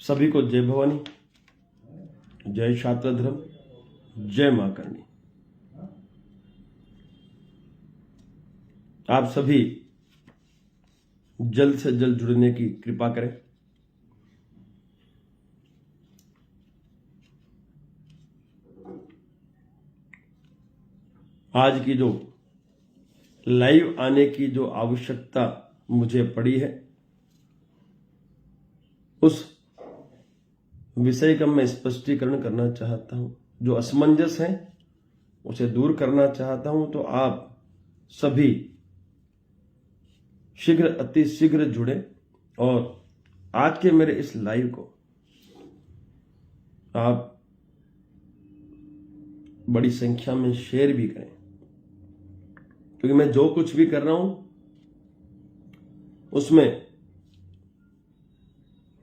सभी को जय भवानी, जय छात्र धर्म, जय मां करणी। आप सभी जल्द से जल्द जुड़ने की कृपा करें। आज की जो लाइव आने की जो आवश्यकता मुझे पड़ी है, उस विषय का मैं स्पष्टीकरण करना चाहता हूं। जो असमंजस है उसे दूर करना चाहता हूं। तो आप सभी शीघ्र अति शीघ्र जुड़े और आज के मेरे इस लाइव को आप बड़ी संख्या में शेयर भी करें, क्योंकि मैं जो कुछ भी कर रहा हूं उसमें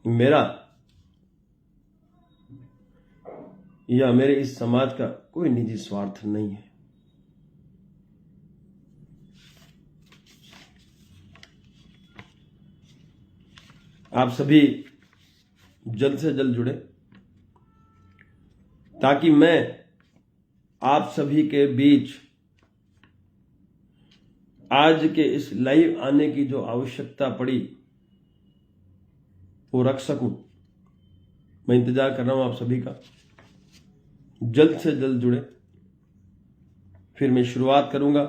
मेरा या मेरे इस समाज का कोई निजी स्वार्थ नहीं है। आप सभी जल्द से जल्द जुड़े ताकि मैं आप सभी के बीच आज के इस लाइव आने की जो आवश्यकता पड़ी वो रख सकूं। मैं इंतजार कर रहा हूं आप सभी का। जल्द से जल्द जुड़े, फिर मैं शुरुआत करूंगा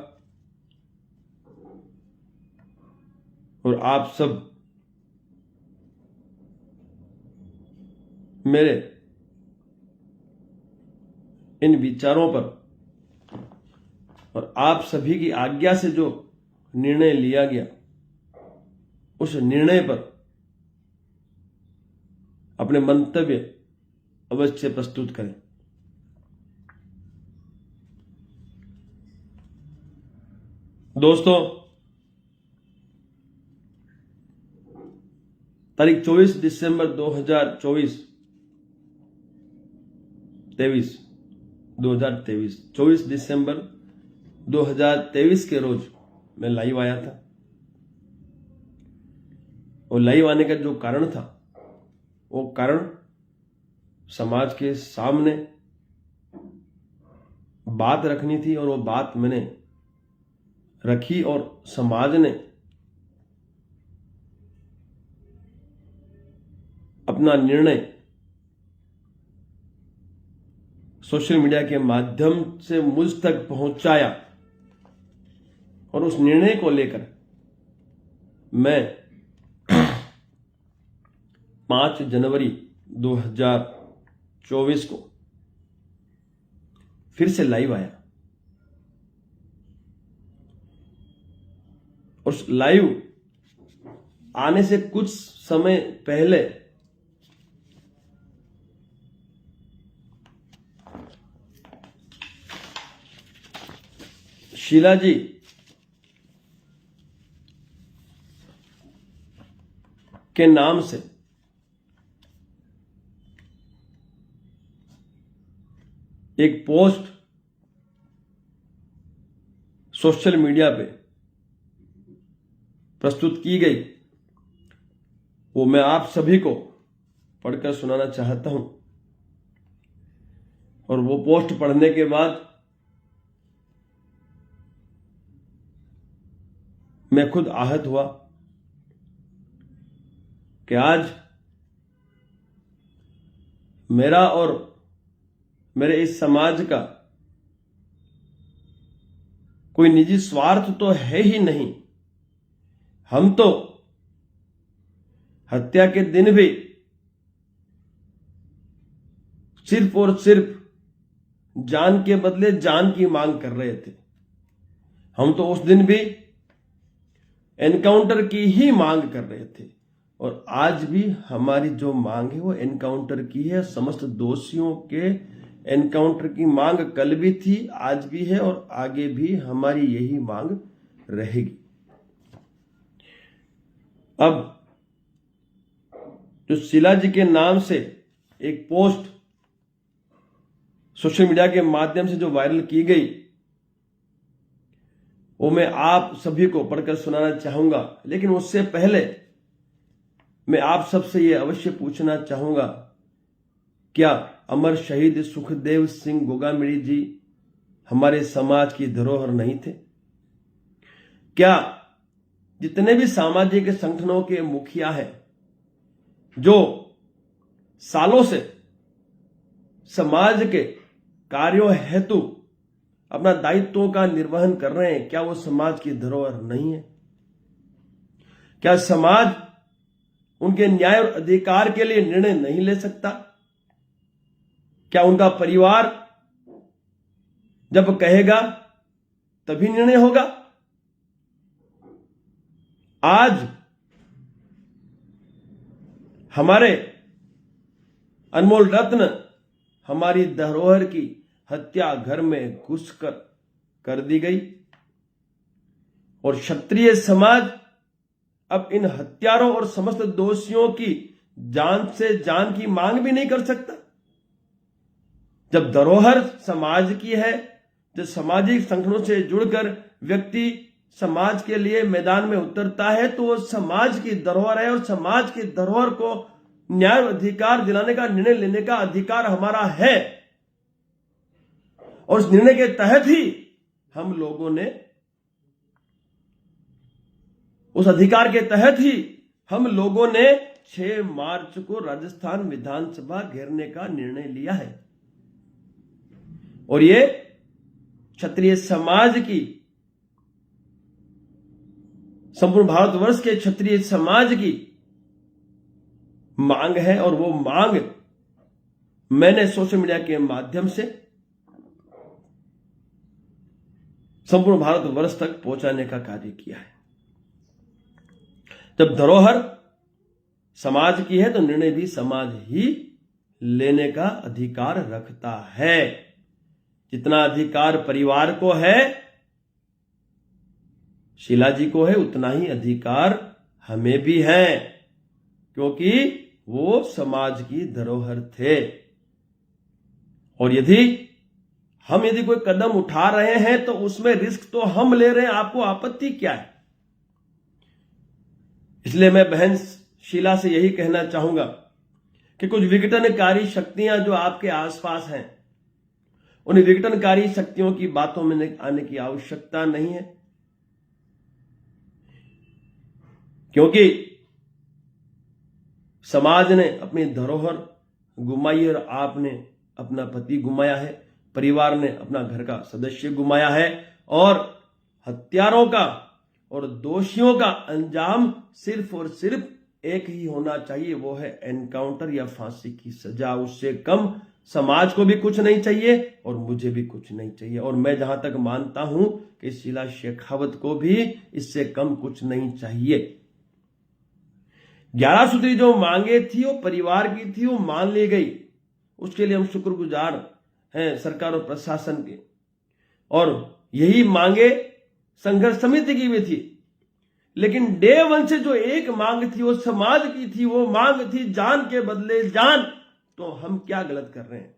और आप सब मेरे इन विचारों पर और आप सभी की आज्ञा से जो निर्णय लिया गया उस निर्णय पर अपने मंतव्य अवश्य प्रस्तुत करें। दोस्तों, तारीख 24 दिसंबर 2023 24 दिसंबर 2023 के रोज मैं लाइव आया था। और लाइव आने का जो कारण था वो कारण समाज के सामने बात रखनी थी, और वो बात मैंने रखी और समाज ने अपना निर्णय सोशल मीडिया के माध्यम से मुझ तक पहुंचाया। और उस निर्णय को लेकर मैं 5 जनवरी 2024 को फिर से लाइव आया। उस लाइव आने से कुछ समय पहले शीला जी के नाम से एक पोस्ट सोशल मीडिया पे प्रस्तुत की गई, वो मैं आप सभी को पढ़कर सुनाना चाहता हूं। और वो पोस्ट पढ़ने के बाद मैं खुद आहत हुआ कि आज मेरा और मेरे इस समाज का कोई निजी स्वार्थ तो है ही नहीं। हम तो हत्या के दिन भी सिर्फ और सिर्फ जान के बदले जान की मांग कर रहे थे। हम तो उस दिन भी एनकाउंटर की ही मांग कर रहे थे, और आज भी हमारी जो मांग है वो एनकाउंटर की है। समस्त दोषियों के एनकाउंटर की मांग कल भी थी, आज भी है, और आगे भी हमारी यही मांग रहेगी। अब जो शीला जी के नाम से एक पोस्ट सोशल मीडिया के माध्यम से जो वायरल की गई, वो मैं आप सभी को पढ़कर सुनाना चाहूंगा। लेकिन उससे पहले मैं आप सबसे ये अवश्य पूछना चाहूंगा, क्या अमर शहीद सुखदेव सिंह गोगामिणी जी हमारे समाज की धरोहर नहीं थे? क्या जितने भी सामाजिक संगठनों के मुखिया हैं जो सालों से समाज के कार्यों हेतु अपना दायित्वों का निर्वहन कर रहे हैं, क्या वो समाज की धरोहर नहीं है? क्या समाज उनके न्याय और अधिकार के लिए निर्णय नहीं ले सकता? क्या उनका परिवार जब कहेगा तभी निर्णय होगा? आज हमारे अनमोल रत्न, हमारी धरोहर की हत्या घर में घुसकर कर दी गई और क्षत्रिय समाज अब इन हत्यारों और समस्त दोषियों की जान से जान की मांग भी नहीं कर सकता। जब धरोहर समाज की है, जब सामाजिक संगठनों से जुड़कर व्यक्ति समाज के लिए मैदान में उतरता है, तो वो समाज की धरोहर है और समाज की धरोहर को न्याय अधिकार दिलाने का, निर्णय लेने का अधिकार हमारा है। और उस निर्णय के तहत ही हम लोगों ने, उस अधिकार के तहत ही हम लोगों ने 6 मार्च को राजस्थान विधानसभा घेरने का निर्णय लिया है। और ये क्षत्रिय समाज की, संपूर्ण भारतवर्ष के क्षत्रिय समाज की मांग है और वो मांग मैंने सोशल मीडिया के माध्यम से संपूर्ण भारतवर्ष तक पहुंचाने का कार्य किया है। जब धरोहर समाज की है तो निर्णय भी समाज ही लेने का अधिकार रखता है। जितना अधिकार परिवार को है, शीला जी को है, उतना ही अधिकार हमें भी है, क्योंकि वो समाज की धरोहर थे। और यदि कोई कदम उठा रहे हैं तो उसमें रिस्क तो हम ले रहे हैं, आपको आपत्ति क्या है? इसलिए मैं बहन शीला से यही कहना चाहूंगा कि कुछ विघटनकारी शक्तियां जो आपके आसपास हैं, उन विघटनकारी शक्तियों की बातों में आने की आवश्यकता नहीं है, क्योंकि समाज ने अपनी धरोहर गुमाई और आपने अपना पति गुमाया है, परिवार ने अपना घर का सदस्य गुमाया है और हत्यारों का और दोषियों का अंजाम सिर्फ और सिर्फ एक ही होना चाहिए, वो है एनकाउंटर या फांसी की सजा। उससे कम समाज को भी कुछ नहीं चाहिए और मुझे भी कुछ नहीं चाहिए। और मैं जहां तक मानता हूं कि शीला शेखावत को भी इससे कम कुछ नहीं चाहिए। 11 सूत्री जो मांगे थी वो परिवार की थी, वो मान ली गई। उसके लिए हम शुक्रगुजार हैं सरकार और प्रशासन के। और यही मांगे संघर्ष समिति की भी थी, लेकिन डे 1 से जो एक मांग थी वो समाज की थी, वो मांग थी जान के बदले जान। तो हम क्या गलत कर रहे हैं?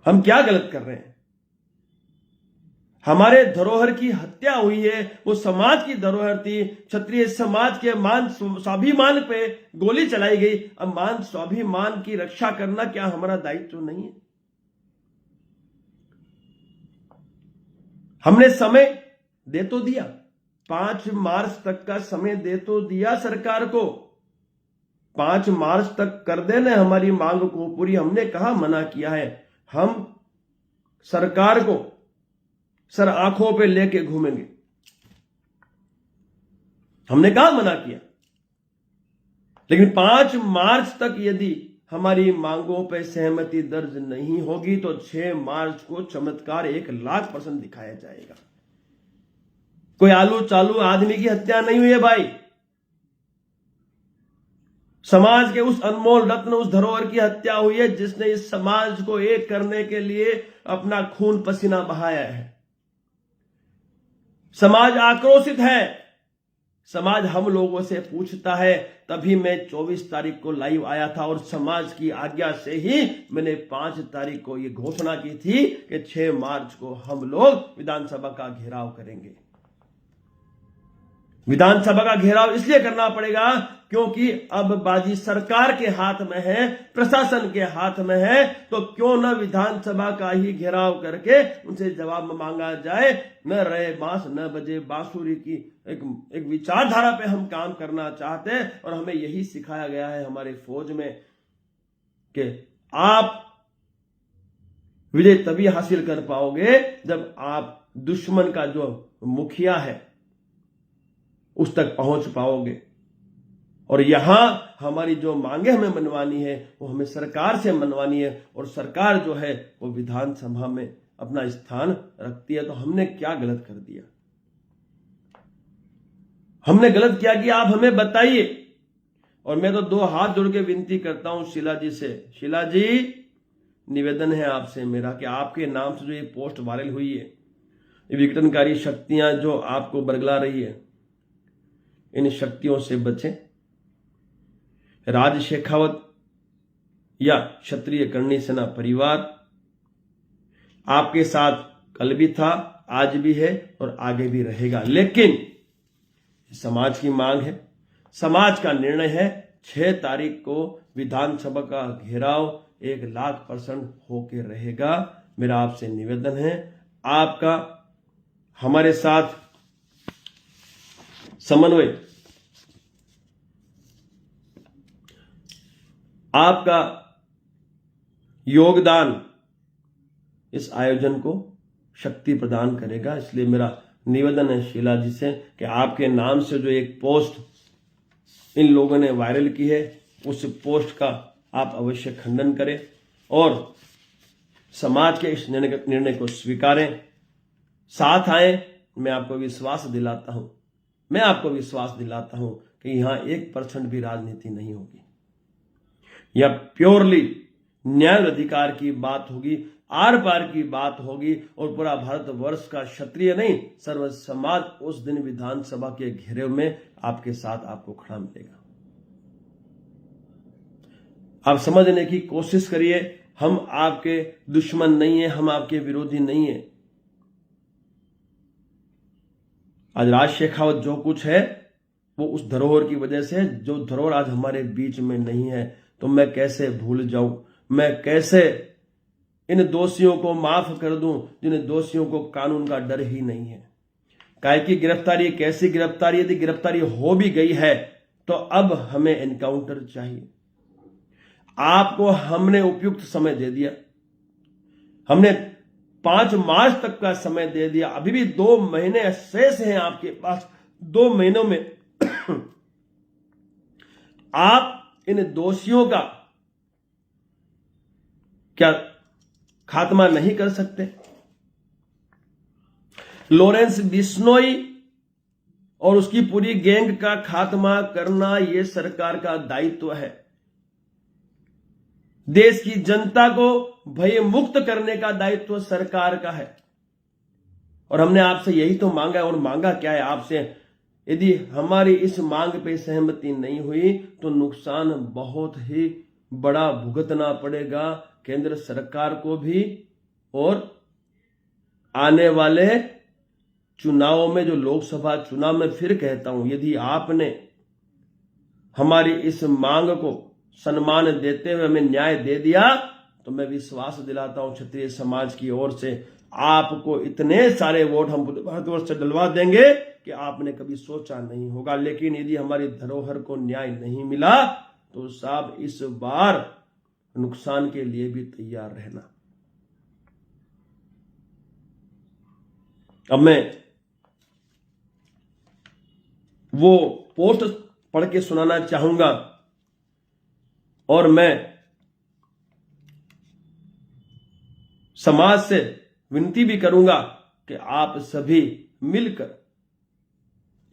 हम क्या गलत कर रहे हैं? हमारे धरोहर की हत्या हुई है, वो समाज की धरोहर थी। क्षत्रिय समाज के मान स्वाभिमान पे गोली चलाई गई। अब मान स्वाभिमान की रक्षा करना क्या हमारा दायित्व नहीं है? हमने समय दे तो दिया, 5 मार्च तक का समय दे तो दिया सरकार को। 5 मार्च तक कर देना हमारी मांग को पूरी। हमने कहा मना किया है, हम सरकार को सर आंखों पे लेके घूमेंगे। हमने कहा मना किया, लेकिन 5 मार्च तक यदि हमारी मांगों पे सहमति दर्ज नहीं होगी तो 6 मार्च को चमत्कार 1,00,000% दिखाया जाएगा। कोई आलू चालू आदमी की हत्या नहीं हुई है भाई। समाज के उस अनमोल रत्न, उस धरोहर की हत्या हुई है जिसने इस समाज को एक करने के लिए अपना खून पसीना बहाया है। समाज आक्रोशित है, समाज हम लोगों से पूछता है। तभी मैं 24 तारीख को लाइव आया था और समाज की आज्ञा से ही मैंने 5 तारीख को यह घोषणा की थी कि 6 मार्च को हम लोग विधानसभा का घेराव करेंगे। विधानसभा का घेराव इसलिए करना पड़ेगा क्योंकि अब बाजी सरकार के हाथ में है, प्रशासन के हाथ में है। तो क्यों न विधानसभा का ही घेराव करके उनसे जवाब मांगा जाए। न रहे बांस न बजे बांसुरी की एक विचारधारा पे हम काम करना चाहते हैं। और हमें यही सिखाया गया है हमारे फौज में कि आप विजय तभी हासिल कर पाओगे जब आप दुश्मन का जो मुखिया है उस तक पहुंच पाओगे। और यहां हमारी जो मांगे हमें मनवानी है वो हमें सरकार से मनवानी है। और सरकार जो है वो विधानसभा में अपना स्थान रखती है। तो हमने क्या गलत कर दिया? हमने गलत किया कि आप हमें बताइए। और मैं तो दो हाथ जोड़ के विनती करता हूं शीला जी से। शीला जी, निवेदन है आपसे मेरा कि आपके नाम से जो ये पोस्ट वायरल हुई है, ये विघटनकारी शक्तियां जो आपको बरगला रही है, इन शक्तियों से बचें। राज शेखावत या क्षत्रिय करणी सेना परिवार आपके साथ कल भी था, आज भी है और आगे भी रहेगा। लेकिन समाज की मांग है, समाज का निर्णय है। 6 तारीख को विधानसभा का घेराव 1,00,000% होके रहेगा। मेरा आपसे निवेदन है, आपका हमारे साथ समन्वय, आपका योगदान इस आयोजन को शक्ति प्रदान करेगा। इसलिए मेरा निवेदन है शीला जी से कि आपके नाम से जो एक पोस्ट इन लोगों ने वायरल की है, उस पोस्ट का आप अवश्य खंडन करें और समाज के इस निर्णय को स्वीकारें, साथ आए। मैं आपको विश्वास दिलाता हूं कि यहां 1% भी राजनीति नहीं होगी। यह प्योरली न्याय और अधिकार की बात होगी, आर पार की बात होगी। और पूरा भारतवर्ष का क्षत्रिय नहीं, सर्व समाज उस दिन विधानसभा के घेरे में आपके साथ आपको खड़ा मिलेगा। आप समझने की कोशिश करिए, हम आपके दुश्मन नहीं है, हम आपके विरोधी नहीं है। आज राज शेखावत जो कुछ है वो उस धरोहर की वजह से, जो धरोहर आज हमारे बीच में नहीं है। तो मैं कैसे भूल जाऊं, मैं कैसे इन दोषियों को माफ कर दूं जिन दोषियों को कानून का डर ही नहीं है। काय की गिरफ्तारी, कैसी गिरफ्तारी? यदि गिरफ्तारी हो भी गई है तो अब हमें एनकाउंटर चाहिए। आपको हमने उपयुक्त समय दे दिया, हमने 5 मार्च तक का समय दे दिया। अभी भी 2 महीने शेष हैं आपके पास। 2 महीनों में आप इन दोषियों का क्या खात्मा नहीं कर सकते? लॉरेंस बिश्नोई और उसकी पूरी गैंग का खात्मा करना यह सरकार का दायित्व है। देश की जनता को भय मुक्त करने का दायित्व सरकार का है। और हमने आपसे यही तो मांगा है। और मांगा क्या है आपसे? यदि हमारी इस मांग पे सहमति नहीं हुई तो नुकसान बहुत ही बड़ा भुगतना पड़ेगा केंद्र सरकार को भी। और आने वाले चुनावों में, जो लोकसभा चुनाव में, फिर कहता हूं, यदि आपने हमारी इस मांग को सम्मान देते हुए हमें न्याय दे दिया तो मैं विश्वास दिलाता हूं क्षत्रिय समाज की ओर से आपको इतने सारे वोट हम भारतवर्ष से डलवा देंगे कि आपने कभी सोचा नहीं होगा। लेकिन यदि हमारी धरोहर को न्याय नहीं मिला तो साहब इस बार नुकसान के लिए भी तैयार रहना। अब मैं वो पोस्ट पढ़ के सुनाना चाहूंगा और मैं समाज से विनती भी करूंगा कि आप सभी मिलकर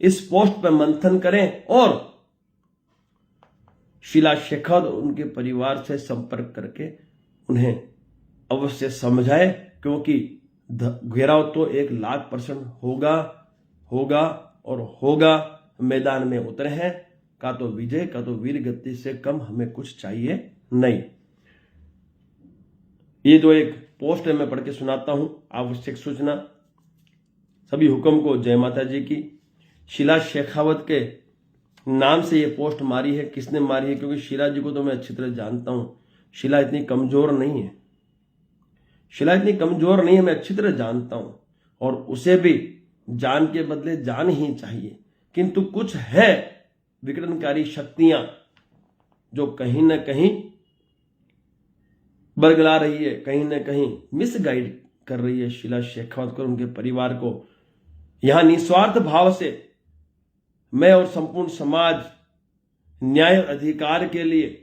इस पोस्ट पर मंथन करें और शीला शेखावत और उनके परिवार से संपर्क करके उन्हें अवश्य समझाए। क्योंकि घेराव तो 1,00,000% होगा। मैदान में उतरे हैं, का तो विजय का तो वीर गति से कम हमें कुछ चाहिए नहीं। ये जो एक पोस्ट है मैं पढ़ के सुनाता हूं। आवश्यक सूचना, सभी हुक्म को जय माता जी की। शीला शेखावत के नाम से ये पोस्ट मारी है। किसने मारी है? क्योंकि शीला जी को तो मैं अच्छी तरह जानता हूं। शीला इतनी कमजोर नहीं है, शीला इतनी कमजोर नहीं है, मैं अच्छी तरह जानता हूं। और उसे भी जान के बदले जान ही चाहिए, किंतु कुछ है विघटनकारी शक्तियां जो कहीं ना कहीं बरगला रही है, कहीं ना कहीं मिसगाइड कर रही है शीला शेखावत को, उनके परिवार को। यहां निस्वार्थ भाव से मैं और संपूर्ण समाज न्याय और अधिकार के लिए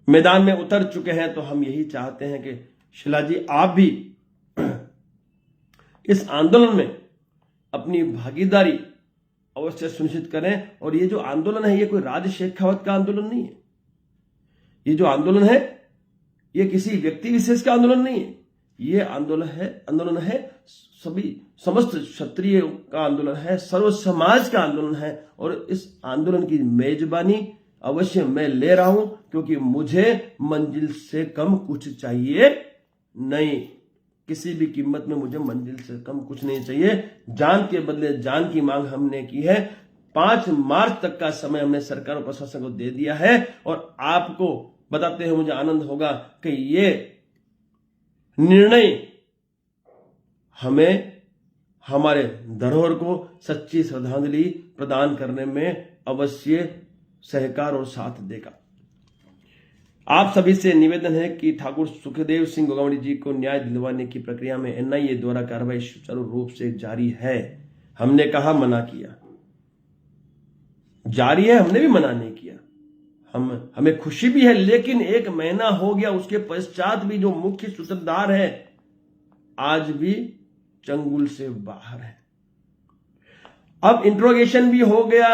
मैदान में उतर चुके हैं। तो हम यही चाहते हैं कि शीला जी आप भी इस आंदोलन में अपनी भागीदारी अवश्य सुनिश्चित करें। और ये जो आंदोलन है, ये कोई राज शेखावत का आंदोलन नहीं है। ये जो आंदोलन है, ये किसी व्यक्ति विशेष का आंदोलन नहीं है। ये आंदोलन है सभी समस्त क्षत्रियों का आंदोलन है, सर्व समाज का आंदोलन है। और इस आंदोलन की मेजबानी अवश्य मैं ले रहा हूं, क्योंकि मुझे मंजिल से कम कुछ चाहिए नहीं। किसी भी कीमत में मुझे मंजिल से कम कुछ नहीं चाहिए। जान के बदले जान की मांग हमने की है। 5 मार्च तक का समय हमने सरकार और प्रशासन को दे दिया है। और आपको बताते हुए मुझे आनंद होगा कि ये निर्णय हमें हमारे धरोहर को सच्ची श्रद्धांजलि प्रदान करने में अवश्य सहकार और साथ देगा। आप सभी से निवेदन है कि ठाकुर सुखदेव सिंह गोगावड़ी जी को न्याय दिलवाने की प्रक्रिया में एनआईए द्वारा कार्रवाई सुचारू रूप से जारी है। हमने कहा मना किया, जारी है, हमने भी मना नहीं किया। हमें खुशी भी है, लेकिन 1 महीना हो गया, उसके पश्चात भी जो मुख्य सूत्रधार है आज भी चंगुल से बाहर है। अब इंट्रोगेशन भी हो गया,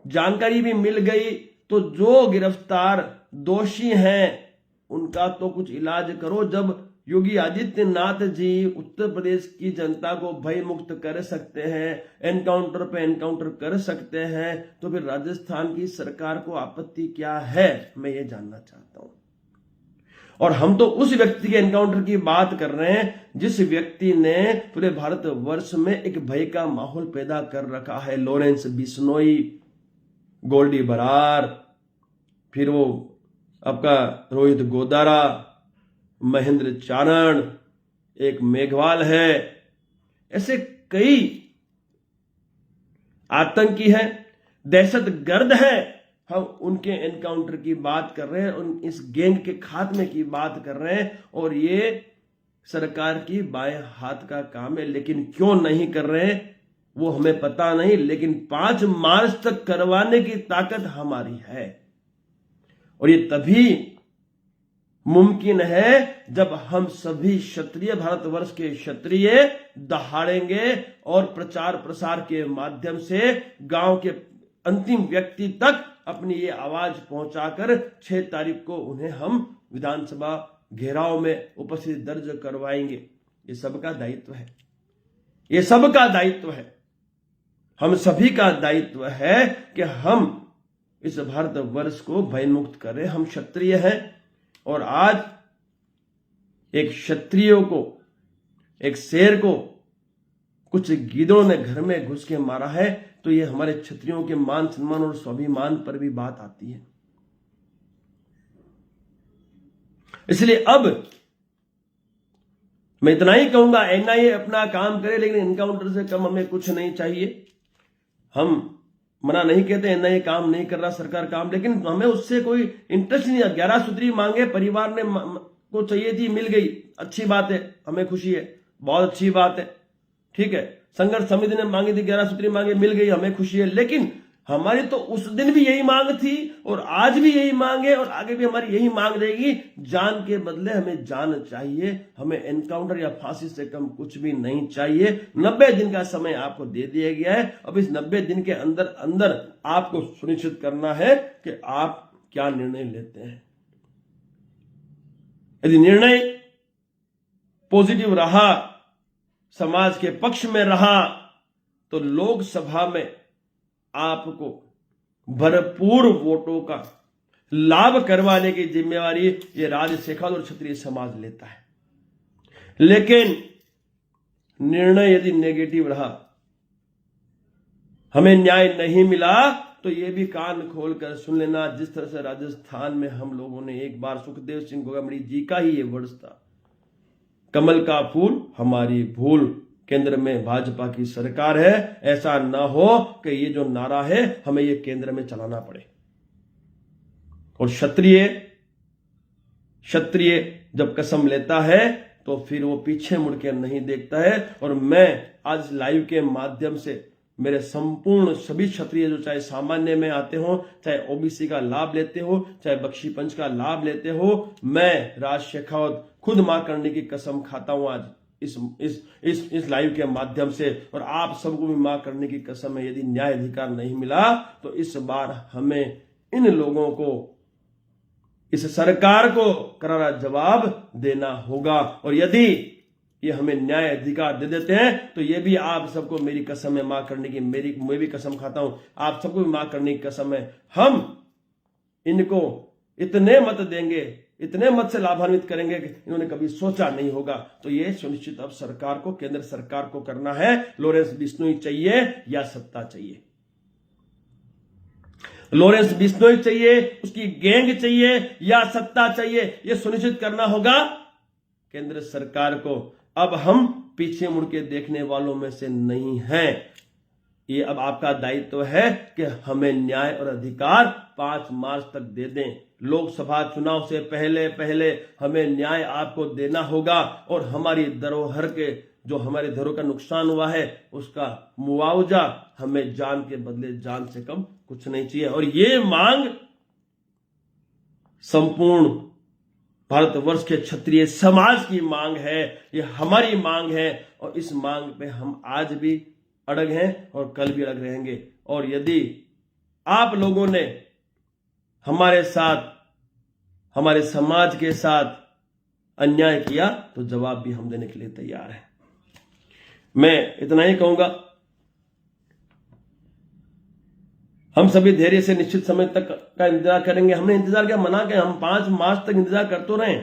जानकारी भी मिल गई, तो जो गिरफ्तार दोषी हैं उनका तो कुछ इलाज करो। जब योगी आदित्यनाथ जी उत्तर प्रदेश की जनता को भय मुक्त कर सकते हैं, एनकाउंटर पे एनकाउंटर कर सकते हैं, तो फिर राजस्थान की सरकार को आपत्ति क्या है? मैं ये जानना चाहता हूं। और हम तो उस व्यक्ति के एनकाउंटर की बात कर रहे हैं जिस व्यक्ति ने पूरे भारतवर्ष में एक भय का माहौल पैदा कर रखा है। लॉरेंस बिश्नोई, गोल्डी बरार, फिर वो आपका रोहित गोदारा, महेंद्र चारण, एक मेघवाल है, ऐसे कई आतंकी हैं, दहशतगर्द हैं। हम उनके एनकाउंटर की बात कर रहे हैं, इस गैंग के खात्मे की बात कर रहे हैं। और ये सरकार की बाएं हाथ का काम है, लेकिन क्यों नहीं कर रहे हैं वो हमें पता नहीं। लेकिन 5 मार्च तक करवाने की ताकत हमारी है। और ये तभी मुमकिन है जब हम सभी क्षत्रिय, भारतवर्ष के क्षत्रिय दहाड़ेंगे और प्रचार प्रसार के माध्यम से गांव के अंतिम व्यक्ति तक अपनी ये आवाज पहुंचाकर 6 तारीख को उन्हें हम विधानसभा घेराव में उपस्थित दर्ज करवाएंगे। ये सबका दायित्व है, ये सबका दायित्व है, हम सभी का दायित्व है कि हम इस भारतवर्ष को भयमुक्त करें। हम क्षत्रिय हैं और आज एक क्षत्रियो को, एक शेर को कुछ गीदड़ों ने घर में घुस के मारा है, तो ये हमारे क्षत्रियों के मान सम्मान और स्वाभिमान पर भी बात आती है। इसलिए अब मैं इतना ही कहूंगा, एनआईए अपना काम करे, लेकिन एनकाउंटर से कम हमें कुछ नहीं चाहिए। हम मना नहीं कहते, एनआईए काम नहीं कर रहा, सरकार काम, लेकिन हमें उससे कोई इंटरेस्ट नहीं है। 11 सूत्री मांगे परिवार ने को चाहिए थी, मिल गई, अच्छी बात है, हमें खुशी है, बहुत अच्छी बात है, ठीक है। संघर्ष समिति ने मांगी थी 11 सूत्री मांगे, मिल गई, हमें खुशी है। लेकिन हमारी तो उस दिन भी यही मांग थी और आज भी यही मांग है और आगे भी हमारी यही मांग रहेगी। जान के बदले हमें जान चाहिए, हमें एनकाउंटर या फांसी से कम कुछ भी नहीं चाहिए। 90 दिन का समय आपको दे दिया गया है। अब इस 90 दिन के अंदर अंदर आपको सुनिश्चित करना है कि आप क्या निर्णय लेते हैं। यदि निर्णय पॉजिटिव रहा, समाज के पक्ष में रहा, तो लोकसभा में आपको भरपूर वोटों का लाभ करवाने की जिम्मेवारी ये राज शेखावत और क्षत्रिय समाज लेता है। लेकिन निर्णय यदि नेगेटिव रहा, हमें न्याय नहीं मिला तो ये भी कान खोलकर सुन लेना, जिस तरह से राजस्थान में हम लोगों ने एक बार सुखदेव सिंह गोगामड़ी जी का ही ये वर्ड्स था, कमल का फूल हमारी भूल, केंद्र में भाजपा की सरकार है, ऐसा ना हो कि ये जो नारा है हमें ये केंद्र में चलाना पड़े। और क्षत्रिय जब कसम लेता है तो फिर वो पीछे मुड़ के नहीं देखता है। और मैं आज लाइव के माध्यम से मेरे संपूर्ण सभी क्षत्रिय जो चाहे सामान्य में आते हो, चाहे ओबीसी का लाभ लेते हो, चाहे बख्शी पंच का लाभ लेते हो, मैं राज शेखावत खुद मां करने की कसम खाता हूं आज इस लाइव के माध्यम से, और आप सबको भी मां करने की कसम है, यदि न्याय अधिकार नहीं मिला तो इस बार हमें इन लोगों को, इस सरकार को करारा जवाब देना होगा। और यदि ये हमें न्याय अधिकार दे देते हैं तो ये भी आप सबको मेरी कसम है मां करने की, मैं भी कसम खाता हूं, आप सबको भी मां करने की कसम है, हम इनको इतने मत देंगे, इतने मत से लाभान्वित करेंगे कि इन्होंने कभी सोचा नहीं होगा। तो ये सुनिश्चित अब सरकार को, केंद्र सरकार को करना है। लॉरेंस बिश्नोई चाहिए या सत्ता चाहिए? लॉरेंस बिश्नोई चाहिए, उसकी गैंग चाहिए या सत्ता चाहिए, यह सुनिश्चित करना होगा केंद्र सरकार को। अब हम पीछे मुड़ के देखने वालों में से नहीं हैं। ये अब आपका दायित्व है कि हमें न्याय और अधिकार 5 मार्च तक दे दें। लोकसभा चुनाव से पहले हमें न्याय आपको देना होगा और हमारी धरोहर के, जो हमारे धरोहर का नुकसान हुआ है उसका मुआवजा हमें जान के बदले जान से कम कुछ नहीं चाहिए। और ये मांग संपूर्ण भारतवर्ष के क्षत्रिय समाज की मांग है, ये हमारी मांग है और इस मांग पे हम आज भी अड़ग हैं और कल भी अड़ग रहेंगे। और यदि आप लोगों ने हमारे साथ, हमारे समाज के साथ अन्याय किया तो जवाब भी हम देने के लिए तैयार हैं। मैं इतना ही कहूंगा, हम सभी धैर्य से निश्चित समय तक का इंतजार करेंगे। हमने इंतजार क्या मना के, हम 5 मार्च तक इंतजार कर तो रहे।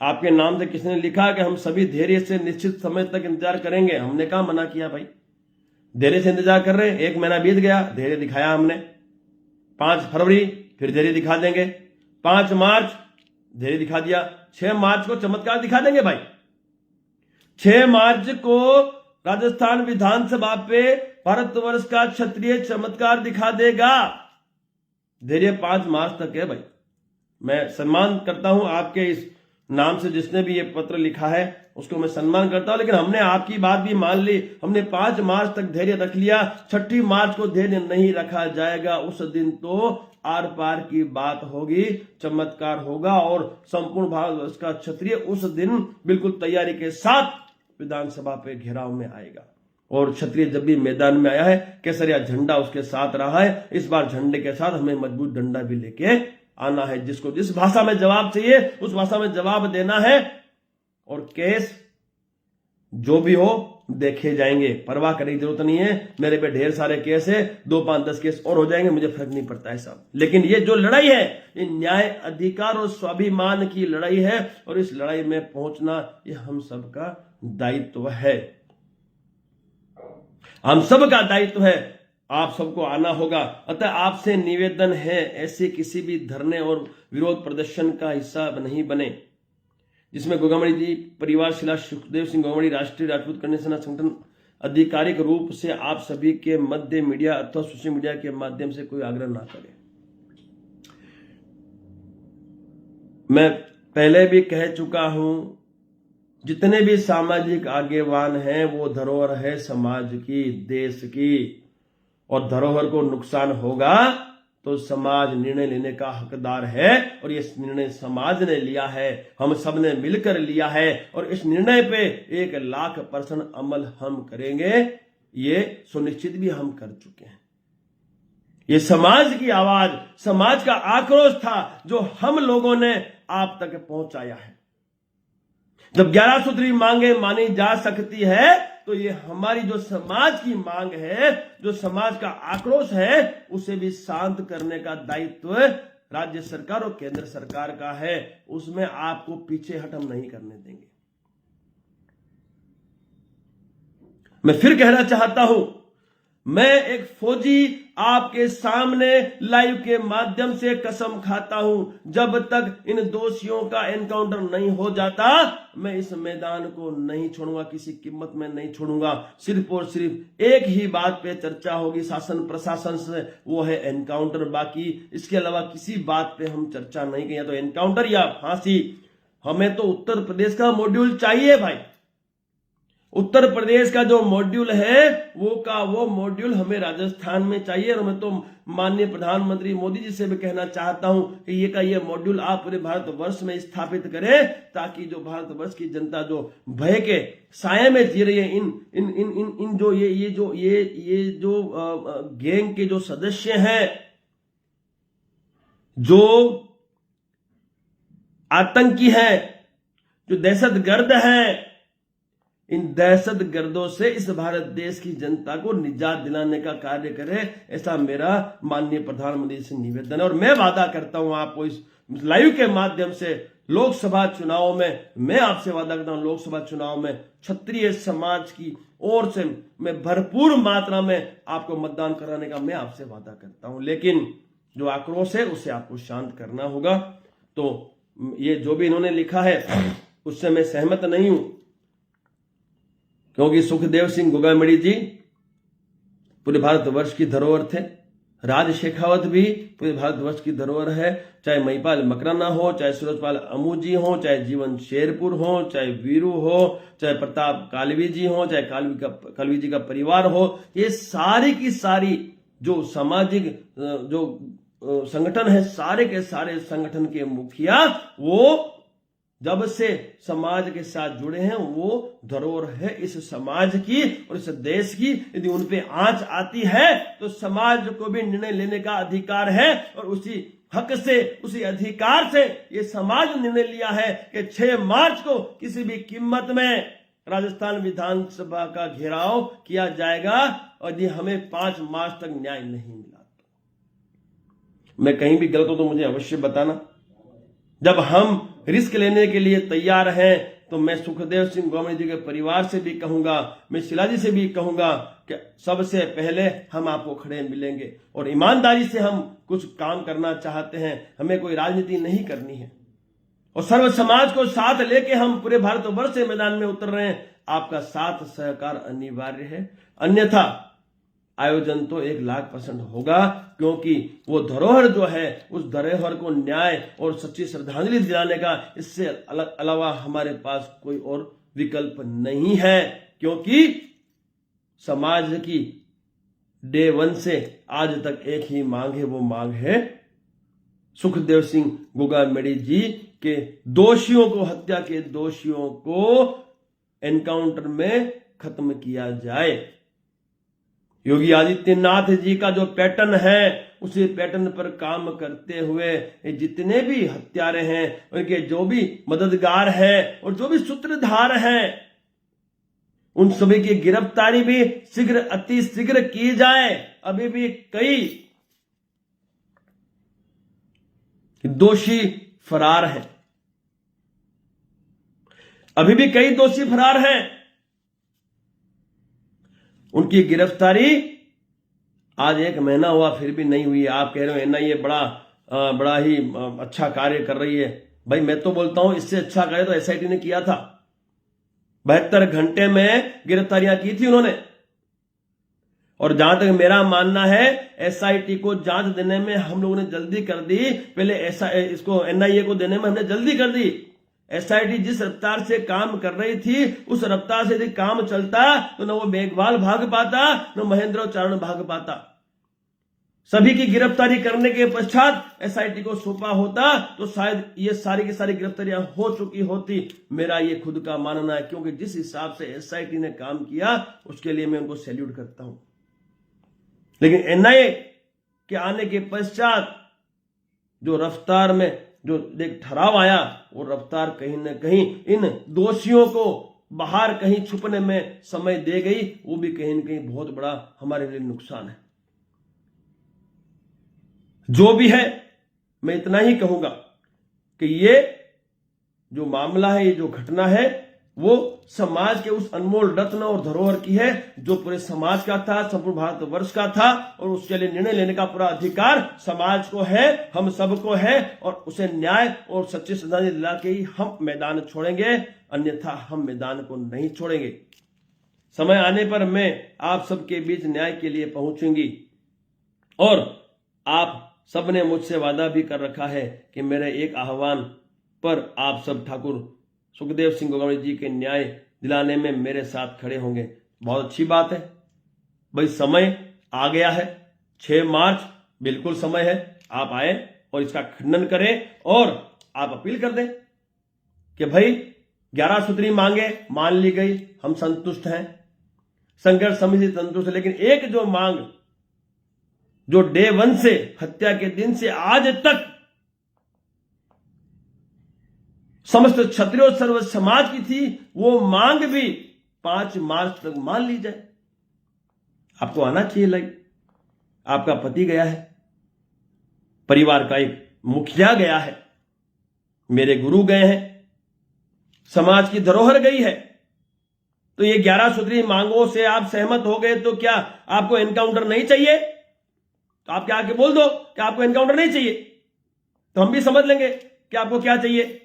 आपके नाम से किसी ने लिखा कि हम सभी धैर्य से निश्चित समय तक इंतजार करेंगे, हमने कहा मना किया भाई? धैर्य से इंतजार कर रहे हैं, 1 महीना बीत गया, धैर्य दिखाया हमने। 5 फरवरी फिर धैर्य दिखा देंगे, 5 मार्च धैर्य दिखा दिया, 6 मार्च को चमत्कार दिखा देंगे भाई। 6 मार्च को राजस्थान विधानसभा पे भारतवर्ष का क्षत्रिय चमत्कार दिखा देगा। धैर्य 5 मार्च तक है भाई। मैं सम्मान करता हूं आपके इस नाम से, जिसने भी ये पत्र लिखा है उसको मैं सम्मान करता हूं, लेकिन हमने आपकी बात भी मान ली। हमने 5 मार्च तक धैर्य रख लिया, 6 मार्च को धैर्य नहीं रखा जाएगा। उस दिन तो आर पार की बात होगी, चमत्कार होगा और संपूर्ण भारतवर्ष का क्षत्रिय उस दिन बिल्कुल तैयारी के साथ विधानसभा पे घेराव में आएगा। और क्षत्रिय जब भी मैदान में आया है, केसरिया झंडा उसके साथ रहा है, इस बार झंडे के साथ हमें मजबूत डंडा भी लेके आना है। जिसको जिस भाषा में जवाब चाहिए उस भाषा में जवाब देना है। और केस जो भी हो देखे जाएंगे, परवाह करने की जरूरत नहीं है। मेरे पे ढेर सारे केस है, 2, 5, 10 केस और हो जाएंगे, मुझे फर्क नहीं पड़ता है साहब। लेकिन ये जो लड़ाई है, ये न्याय अधिकार और स्वाभिमान की लड़ाई है और इस लड़ाई में पहुंचना ये हम सबका दायित्व है, हम सबका दायित्व है। आप सबको आना होगा। अतः आपसे निवेदन है, ऐसे किसी भी धरने और विरोध प्रदर्शन का हिस्सा नहीं बने जिसमें गोगामड़ी जी परिवार शिला सुखदेव सिंह गोगामड़ी राष्ट्रीय राजपूत कन्या सेना संगठन आधिकारिक रूप से आप सभी के मध्य मीडिया अथवा सोशल मीडिया के माध्यम से कोई आग्रह ना करे। मैं पहले भी कह चुका हूं, जितने भी सामाजिक आगेवान हैं वो धरोहर है समाज की, देश की, और धरोहर को नुकसान होगा तो समाज निर्णय लेने का हकदार है। और ये निर्णय समाज ने लिया है, हम सब ने मिलकर लिया है और इस निर्णय पे 1,00,000% अमल हम करेंगे, ये सुनिश्चित भी हम कर चुके हैं। ये समाज की आवाज, समाज का आक्रोश था जो हम लोगों ने आप तक पहुंचाया है। जब 11 सूत्री मांगे मानी जा सकती है तो ये हमारी जो समाज की मांग है, जो समाज का आक्रोश है, उसे भी शांत करने का दायित्व राज्य सरकार और केंद्र सरकार का है। उसमें आपको पीछे हट हम नहीं करने देंगे। मैं फिर कहना चाहता हूं, मैं एक फौजी आपके सामने लाइव के माध्यम से कसम खाता हूं, जब तक इन दोषियों का एनकाउंटर नहीं हो जाता मैं इस मैदान को नहीं छोड़ूंगा, किसी कीमत में नहीं छोड़ूंगा। सिर्फ और सिर्फ एक ही बात पे चर्चा होगी शासन प्रशासन से, वो है एनकाउंटर। बाकी इसके अलावा किसी बात पे हम चर्चा नहीं करें, तो एनकाउंटर या फांसी। हमें तो उत्तर प्रदेश का मॉड्यूल चाहिए भाई। उत्तर प्रदेश का जो मॉड्यूल है वो मॉड्यूल हमें राजस्थान में चाहिए। और मैं तो माननीय प्रधानमंत्री मोदी जी से भी कहना चाहता हूं कि ये मॉड्यूल आप पूरे भारतवर्ष में स्थापित करें, ताकि जो भारतवर्ष की जनता जो भय के साये में जी रही है, इन जो गैंग के जो सदस्य हैं, जो आतंकी हैं, जो दहशतगर्द हैं, इन दहशतगर्दों से इस भारत देश की जनता को निजात दिलाने का कार्य करे, ऐसा मेरा माननीय प्रधानमंत्री से निवेदन है। और मैं वादा करता हूं आपको इस लाइव के माध्यम से, लोकसभा चुनाव में मैं आपसे वादा करता हूं, लोकसभा चुनाव में क्षत्रिय समाज की ओर से मैं भरपूर मात्रा में आपको मतदान कराने का मैं आपसे वादा करता हूं। लेकिन जो आक्रोश है उसे आपको शांत करना होगा। तो ये जो भी इन्होंने लिखा है उससे मैं सहमत नहीं हूं, क्योंकि सुखदेव सिंह गोगामड़ी जी पूरे भारतवर्ष की धरोहर थे, राज शेखावत भी पूरे भारतवर्ष की धरोहर है। चाहे महिपाल मकराना हो, चाहे सूरजपाल अमू जी हो, चाहे जीवन शेरपुर हो, चाहे वीरू हो, चाहे प्रताप कालवी जी हो, चाहे कालवी जी का परिवार हो, ये सारी की सारी जो सामाजिक जो संगठन है, सारे के सारे संगठन के मुखिया वो जब से समाज के साथ जुड़े हैं, वो धरोहर है इस समाज की और इस देश की। यदि उन पे आंच आती है तो समाज को भी निर्णय लेने का अधिकार है, और उसी हक से, उसी अधिकार से ये समाज निर्णय लिया है कि 6 मार्च को किसी भी कीमत में राजस्थान विधानसभा का घेराव किया जाएगा, और यदि हमें 5 मार्च तक न्याय नहीं मिला तो मैं कहीं भी गलत हूं तो मुझे अवश्य बताना। जब हम रिस्क लेने के लिए तैयार हैं तो मैं सुखदेव सिंह गोगामड़ी जी के परिवार से भी कहूंगा, मैं शिला जी से भी कहूंगा कि सबसे पहले हम आपको खड़े मिलेंगे, और ईमानदारी से हम कुछ काम करना चाहते हैं, हमें कोई राजनीति नहीं करनी है, और सर्व समाज को साथ लेके हम पूरे भारतवर्ष से मैदान में उतर रहे हैं। आपका साथ सहकार अनिवार्य है, अन्यथा आयोजन तो 1,00,000% होगा, क्योंकि वो धरोहर जो है उस धरोहर को न्याय और सच्ची श्रद्धांजलि दिलाने का इससे अलावा हमारे पास कोई और विकल्प नहीं है। क्योंकि समाज की डे 1 से आज तक एक ही मांग है, वो मांग है सुखदेव सिंह गोगामड़ी जी के दोषियों को, हत्या के दोषियों को एनकाउंटर में खत्म किया जाए। योगी आदित्यनाथ जी का जो पैटर्न है उसी पैटर्न पर काम करते हुए जितने भी हत्यारे हैं, उनके जो भी मददगार हैं और जो भी सूत्रधार हैं, उन सभी की गिरफ्तारी भी शीघ्र, अति शीघ्र की जाए। अभी भी कई दोषी फरार हैं, अभी भी कई दोषी फरार हैं, उनकी गिरफ्तारी आज 1 महीना हुआ फिर भी नहीं हुई। आप कह रहे हो एनआईए बड़ा ही अच्छा कार्य कर रही है। भाई मैं तो बोलता हूं इससे अच्छा कार्य तो एसआईटी ने किया था। 72 घंटे में गिरफ्तारियां की थी उन्होंने, और जहां तक मेरा मानना है एसआईटी को जांच देने में हम लोगों ने जल्दी कर दी, पहले इसको एनआईए को देने में हमने जल्दी कर दी। एसआईटी जिस रफ्तार से काम कर रही थी उस रफ्तार से यदि काम चलता तो न वो मेघवाल भाग पाता, न महेंद्र चारण भाग पाता। सभी की गिरफ्तारी करने के पश्चात एसआईटी को सौंपा होता तो शायद ये सारी की सारी गिरफ्तारियां हो चुकी होती। मेरा ये खुद का मानना है, क्योंकि जिस हिसाब से एसआईटी ने काम किया उसके लिए मैं उनको सैल्यूट करता हूं। लेकिन एनआईए के आने के पश्चात जो रफ्तार में जो एक ठहराव आया, वो रफ्तार कहीं न कहीं इन दोषियों को बाहर कहीं छुपने में समय दे गई, वो भी कहीं न कहीं बहुत बड़ा हमारे लिए नुकसान है। जो भी है मैं इतना ही कहूंगा कि ये जो मामला है, ये जो घटना है, वो समाज के उस अनमोल रत्न और धरोहर की है जो पूरे समाज का था, संपूर्ण भारतवर्ष का था, और उसके लिए निर्णय लेने का पूरा अधिकार समाज को है, हम सबको है, और उसे न्याय और सच्ची श्रद्धांजलि दिला के ही हम मैदान छोड़ेंगे, अन्यथा हम मैदान को नहीं छोड़ेंगे। समय आने पर मैं आप सबके बीच न्याय के लिए पहुंचूंगी, और आप सबने मुझसे वादा भी कर रखा है कि मेरे एक आह्वान पर आप सब ठाकुर सुखदेव सिंह गोगावले जी के न्याय दिलाने में मेरे साथ खड़े होंगे। बहुत अच्छी बात है भाई, समय आ गया है, 6 मार्च बिल्कुल समय है, आप आए और इसका खंडन करें और आप अपील कर दें कि भाई 11 सूत्री मांगे मान ली गई, हम संतुष्ट हैं, संघर्ष समिति संतुष्ट है, लेकिन एक जो मांग जो डे 1 से, हत्या के दिन से आज तक समस्त क्षत्रिय और सर्व समाज की थी, वो मांग भी 5 मार्च तक मान ली जाए। आपको आना चाहिए लाइव, आपका पति गया है, परिवार का एक मुखिया गया है, मेरे गुरु गए हैं, समाज की धरोहर गई है, तो ये 11 सूत्री मांगों से आप सहमत हो गए तो क्या आपको एनकाउंटर नहीं चाहिए? तो आप क्या आके बोल दो कि आपको एनकाउंटर नहीं चाहिए, तो हम भी समझ लेंगे कि आपको क्या चाहिए।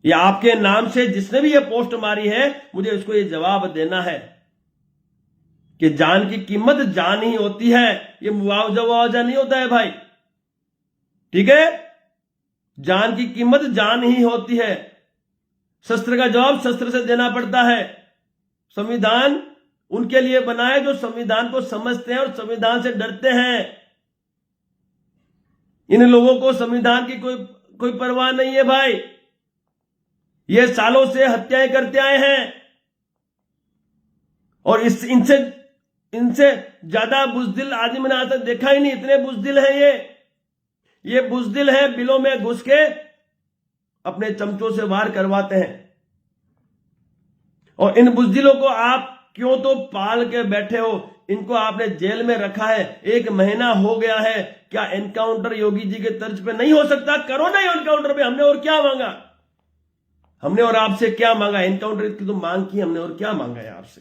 या आपके नाम से जिसने भी ये पोस्ट मारी है, मुझे उसको ये जवाब देना है कि जान की कीमत जान ही होती है, ये मुआवजा नहीं होता है भाई, ठीक है? जान की कीमत जान ही होती है, शस्त्र का जवाब शस्त्र से देना पड़ता है। संविधान उनके लिए बना है जो संविधान को समझते हैं और संविधान से डरते हैं। इन लोगों को संविधान की कोई परवाह नहीं है भाई, ये सालों से हत्याएं करते आए हैं, और इनसे ज्यादा बुजदिल आदमी मैंने आज तक देखा ही नहीं। इतने बुजदिल हैं ये बुजदिल हैं, बिलों में घुस के अपने चमचों से वार करवाते हैं, और इन बुजदिलों को आप क्यों तो पाल के बैठे हो, इनको आपने जेल में रखा है, 1 महीना हो गया है। क्या एनकाउंटर योगी जी के तर्ज पे नहीं हो सकता? करो ना एनकाउंटर पे, हमने और क्या मांगा? हमने और आपसे क्या मांगा? एनकाउंटर की तो मांग की हमने, और क्या मांगा है आपसे?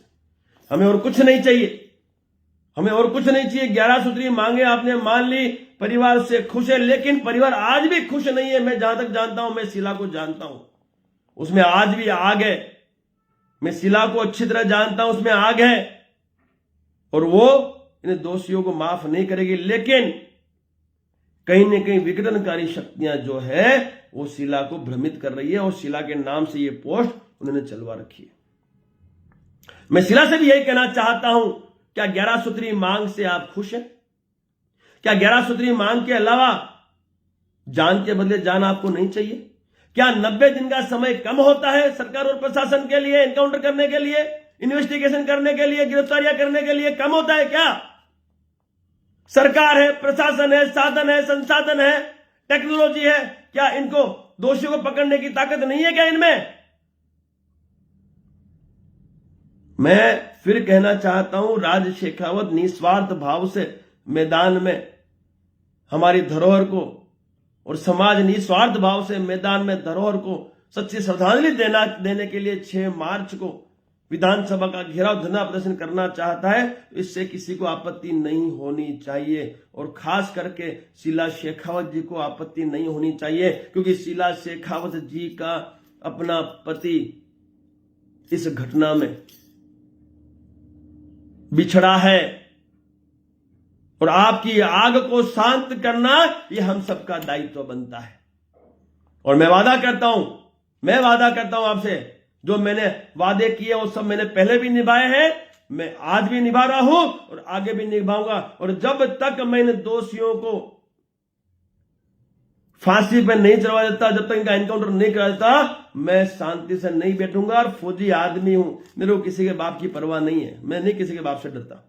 हमें और कुछ नहीं चाहिए, हमें और कुछ नहीं चाहिए। 11 सूत्री मांगे आपने मान ली, परिवार से खुश है, लेकिन परिवार आज भी खुश नहीं है। मैं जहां तक जानता हूं, मैं शीला को जानता हूं, उसमें आज भी आग है। मैं शीला को अच्छी तरह जानता हूं, उसमें आग है, और वो इन दोषियों को माफ नहीं करेगी। लेकिन कहीं न कहीं विघटनकारी शक्तियां जो है वो शीला को भ्रमित कर रही है, और शीला के नाम से ये पोस्ट उन्होंने चलवा रखी है। मैं शीला से भी यही कहना चाहता हूं, क्या 11 सूत्री मांग से आप खुश हैं? क्या 11 सूत्री मांग के अलावा जान के बदले जान आपको नहीं चाहिए? क्या 90 दिन का समय कम होता है सरकार और प्रशासन के लिए एनकाउंटर करने के लिए, इन्वेस्टिगेशन करने के लिए, गिरफ्तारियां करने के लिए कम होता है क्या? सरकार है, प्रशासन है, साधन है, संसाधन है, टेक्नोलॉजी है, क्या इनको दोषियों को पकड़ने की ताकत नहीं है क्या इनमें? मैं फिर कहना चाहता हूं, राज शेखावत निस्वार्थ भाव से मैदान में हमारी धरोहर को, और समाज निस्वार्थ भाव से मैदान में धरोहर को सच्ची श्रद्धांजलि देने के लिए 6 मार्च को विधानसभा का घेराव धरना प्रदर्शन करना चाहता है, तो इससे किसी को आपत्ति नहीं होनी चाहिए, और खास करके शीला शेखावत जी को आपत्ति नहीं होनी चाहिए, क्योंकि शीला शेखावत जी का अपना पति इस घटना में बिछड़ा है, और आपकी आग को शांत करना यह हम सबका दायित्व बनता है। और मैं वादा करता हूं आपसे, जो मैंने वादे किए वो सब मैंने पहले भी निभाए हैं, मैं आज भी निभा रहा हूं और आगे भी निभाऊंगा। और जब तक मैं इन दोषियों को फांसी पर नहीं चढ़वा देता, जब तक इनका एनकाउंटर नहीं करा देता, मैं शांति से नहीं बैठूंगा। और फौजी आदमी हूं, मेरे को किसी के बाप की परवाह नहीं है, मैं नहीं किसी के बाप से डरता,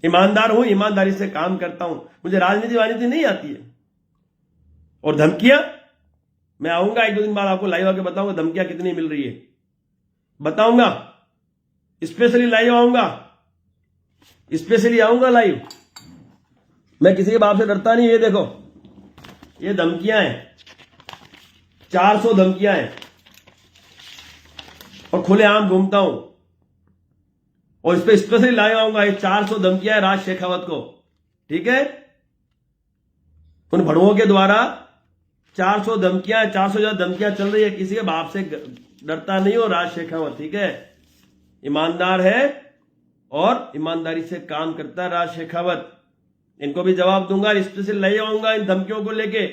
ईमानदार हूं, ईमानदारी से काम करता हूं, मुझे राजनीति वाजनीति नहीं आती है। और धमकियां, मैं आऊंगा 1-2 दिन बाद आपको लाइव आके बताऊंगा धमकियां कितनी मिल रही है, बताऊंगा, स्पेशली लाइव आऊंगा, स्पेशली आऊंगा लाइव। मैं किसी के बाप से डरता नहीं। ये देखो, ये धमकियां हैं, 400 धमकियां हैं, और खुलेआम घूमता हूं, और इस पर स्पेशली लाया आऊंगा ये 400 धमकियां है राज शेखावत को, ठीक है। उन भड़ुओं के द्वारा 400 धमकियां, 400 ज्यादा धमकियां चल रही है, किसी के बाप से डरता नहीं हो राज शेखावत, ठीक है। ईमानदार है और ईमानदारी से काम करता है राज शेखावत। इनको भी जवाब दूंगा, स्पेशल ले आऊंगा इन धमकियों को लेके,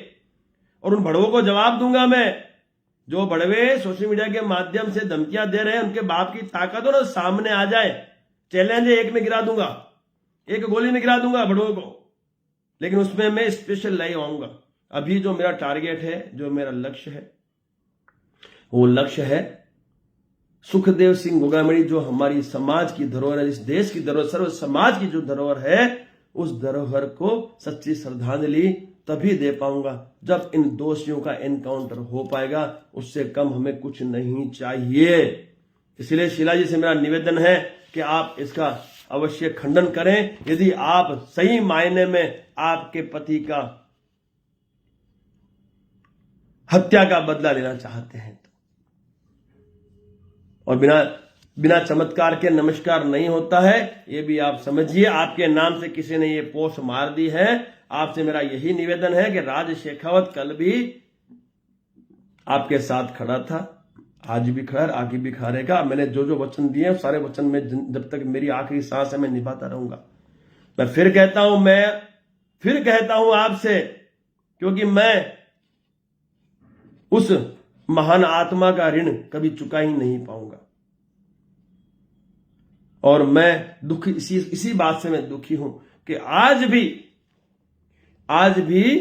और उन भड़वों को जवाब दूंगा मैं। जो भड़वे सोशल मीडिया के माध्यम से धमकियां दे रहे हैं, उनके बाप की ताकत हो ना सामने आ जाए। चैलेंज है, एक में गिरा दूंगा, एक गोली में गिरा दूंगा भड़वों को, लेकिन उसमें मैं स्पेशल ले आऊंगा। अभी जो मेरा टारगेट है, जो मेरा लक्ष्य है, वो लक्ष्य है सुखदेव सिंह गोगामणि, जो हमारी समाज की धरोहर है, इस देश की धरोहर, सर्व समाज की जो धरोहर है, उस धरोहर को सच्ची श्रद्धांजलि तभी दे पाऊंगा जब इन दोषियों का एनकाउंटर हो पाएगा। उससे कम हमें कुछ नहीं चाहिए। इसलिए शीला जी से मेरा निवेदन है कि आप इसका अवश्य खंडन करें, यदि आप सही मायने में आपके पति का हत्या का बदला लेना चाहते हैं तो। और बिना चमत्कार के नमस्कार नहीं होता है, ये भी आप समझिए। आपके नाम से किसी ने ये पोस्ट मार दी है, आपसे मेरा यही निवेदन है कि राज शेखावत कल भी आपके साथ खड़ा था, आज भी खड़ा, आगे भी खड़ा रहेगा। मैंने जो जो वचन दिए सारे वचन में जब तक मेरी आखिरी सांस है मैं निभाता रहूंगा। मैं फिर कहता हूं आपसे, क्योंकि मैं उस महान आत्मा का ऋण कभी चुका ही नहीं पाऊंगा। और मैं दुखी इसी बात से मैं दुखी हूं कि आज भी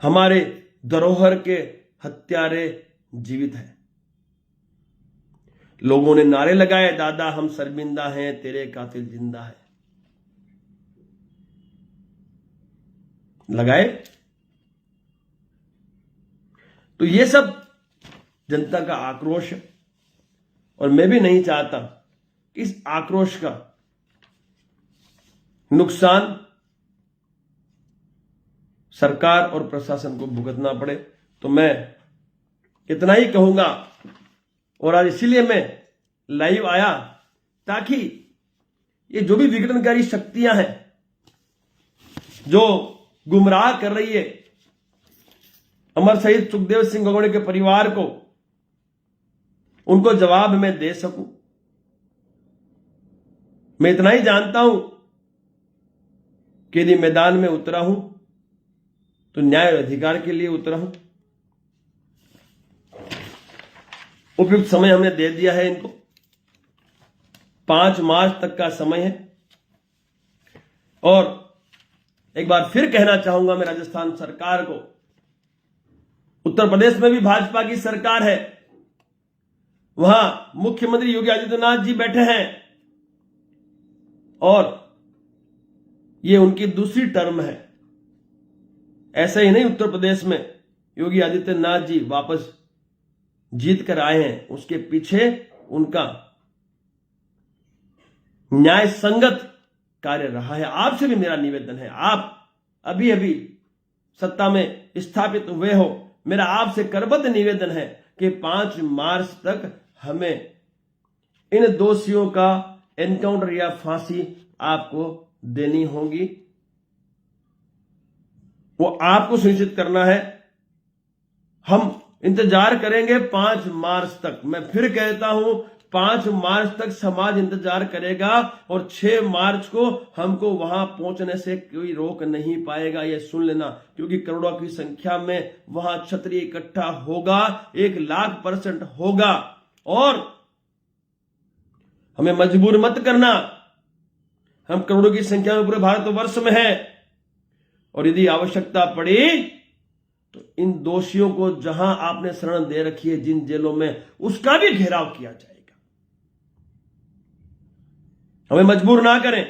हमारे धरोहर के हत्यारे जीवित हैं। लोगों ने नारे लगाए, दादा हम शर्मिंदा हैं, तेरे कातिल जिंदा है, लगाए। तो ये सब जनता का आक्रोश है, और मैं भी नहीं चाहता कि इस आक्रोश का नुकसान सरकार और प्रशासन को भुगतना पड़े। तो मैं इतना ही कहूंगा, और आज इसीलिए मैं लाइव आया, ताकि ये जो भी विघटनकारी शक्तियां हैं, जो गुमराह कर रही है अमर शहीद सुखदेव सिंह गोगामणि के परिवार को, उनको जवाब मैं दे सकूं। मैं इतना ही जानता हूं कि यदि मैदान में उतरा हूं तो न्याय और अधिकार के लिए उतरा हूं। उपयुक्त समय हमने दे दिया है इनको, 5 मार्च तक का समय है। और एक बार फिर कहना चाहूंगा मैं राजस्थान सरकार को, उत्तर प्रदेश में भी भाजपा की सरकार है, वहां मुख्यमंत्री योगी आदित्यनाथ जी बैठे हैं, और ये उनकी दूसरी टर्म है। ऐसा ही नहीं, उत्तर प्रदेश में योगी आदित्यनाथ जी वापस जीत कर आए हैं, उसके पीछे उनका न्याय संगत कार्य रहा है। आपसे भी मेरा निवेदन है, आप अभी अभी सत्ता में स्थापित हुए हो, मेरा आपसे करबद्ध निवेदन है कि 5 मार्च तक हमें इन दोषियों का एनकाउंटर या फांसी आपको देनी होगी। वो आपको सुनिश्चित करना है। हम इंतजार करेंगे 5 मार्च तक। मैं फिर कहता हूं, 5 मार्च तक समाज इंतजार करेगा, और 6 मार्च को हमको वहां पहुंचने से कोई रोक नहीं पाएगा, ये सुन लेना। क्योंकि करोड़ों की संख्या में वहां क्षत्रिय इकट्ठा होगा, 1,00,000% होगा। और हमें मजबूर मत करना, हम करोड़ों की संख्या में पूरे भारतवर्ष में हैं, और यदि आवश्यकता पड़ी तो इन दोषियों को जहां आपने शरण दे रखी है, जिन जेलों में, उसका भी घेराव किया जाएगा। हमें मजबूर ना करें।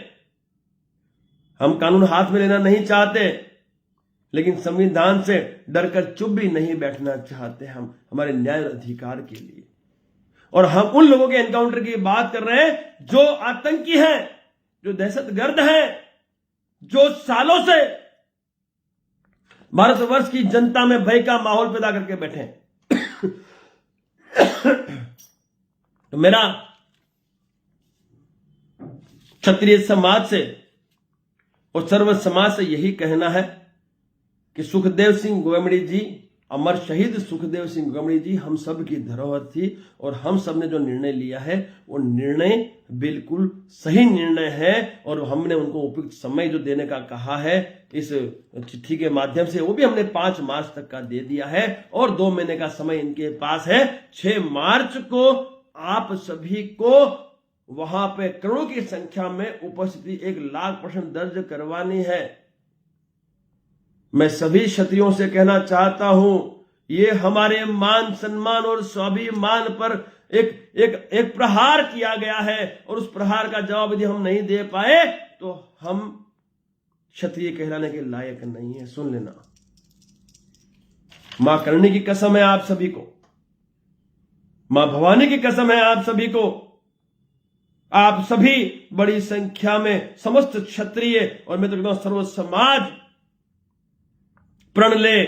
हम कानून हाथ में लेना नहीं चाहते, लेकिन संविधान से डरकर चुप भी नहीं बैठना चाहते। हम हमारे न्याय और अधिकार के लिए। और हम उन लोगों के एनकाउंटर की बात कर रहे हैं जो आतंकी हैं, जो दहशतगर्द हैं, जो सालों से भारतवर्ष की जनता में भय का माहौल पैदा करके बैठे हैं। तो मेरा क्षत्रिय समाज से और सर्व समाज से यही कहना है कि सुखदेव सिंह गोमेड़ी जी, अमर शहीद सुखदेव सिंह गोमेड़ी जी हम सब की धरोहर थी और हम सब ने जो निर्णय लिया है वो निर्णय बिल्कुल सही निर्णय है और हमने उनको उपयुक्त समय जो देने का कहा है इस चिट्ठी के माध्यम से वो भी हमने 5 मार्च तक का दे दिया है और 2 महीने का समय इनके पास है। 6 मार्च को आप सभी को वहां पे करोड़ों की संख्या में उपस्थिति 1,00,000% दर्ज करवानी है। मैं सभी क्षत्रियों से कहना चाहता हूं, ये हमारे मान सम्मान और स्वाभिमान पर एक प्रहार किया गया है और उस प्रहार का जवाब यदि हम नहीं दे पाए तो हम क्षत्रिय कहलाने के लायक नहीं है। सुन लेना, मां करणी की कसम है आप सभी को, मां भवानी की कसम है आप सभी को, आप सभी बड़ी संख्या में समस्त क्षत्रिय और मैं तो कहता हूं सर्व समाज प्रण ले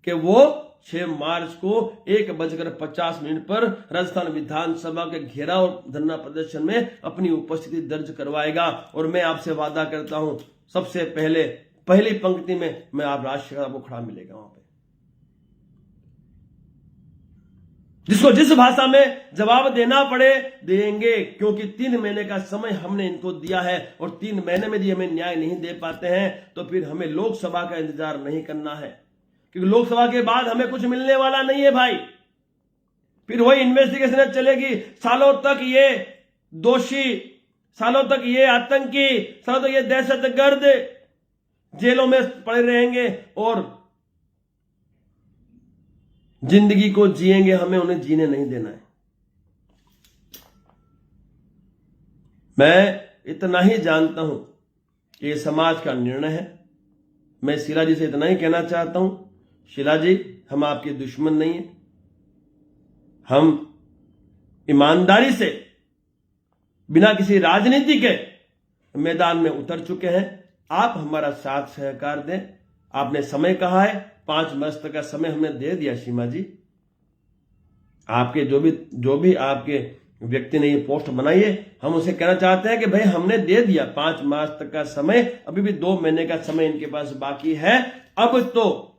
कि वो 6 मार्च को 1:50 पर राजस्थान विधानसभा के घेराव और धरना प्रदर्शन में अपनी उपस्थिति दर्ज करवाएगा। और मैं आपसे वादा करता हूं, सबसे पहली पंक्ति में मैं आप राष्ट्रीय को खड़ा मिलेगा वहां पे, जिसको जिस भाषा में जवाब देना पड़े देंगे, क्योंकि 3 महीने का समय हमने इनको दिया है और 3 महीने में यदि हमें न्याय नहीं दे पाते हैं तो फिर हमें लोकसभा का इंतजार नहीं करना है, क्योंकि लोकसभा के बाद हमें कुछ मिलने वाला नहीं है भाई। फिर वही इन्वेस्टिगेशन चलेगी, सालों तक ये दोषी, सालों तक ये आतंकी, सालों तक ये दहशतगर्द जेलों में पड़े रहेंगे और जिंदगी को जिएंगे, हमें उन्हें जीने नहीं देना है। मैं इतना ही जानता हूं कि ये समाज का निर्णय है। मैं शीला जी से इतना ही कहना चाहता हूं, शीला जी हम आपके दुश्मन नहीं है, हम ईमानदारी से बिना किसी राजनीति के मैदान में उतर चुके हैं। आप हमारा साथ सहकार दें। आपने समय कहा है, 5 मार्च तक का समय हमने दे दिया। सीमा जी, आपके जो भी आपके व्यक्ति ने ये पोस्ट बनाई है, हम उसे कहना चाहते हैं कि भाई हमने दे दिया 5 मार्च तक का समय, अभी भी 2 महीने का समय इनके पास बाकी है। अब तो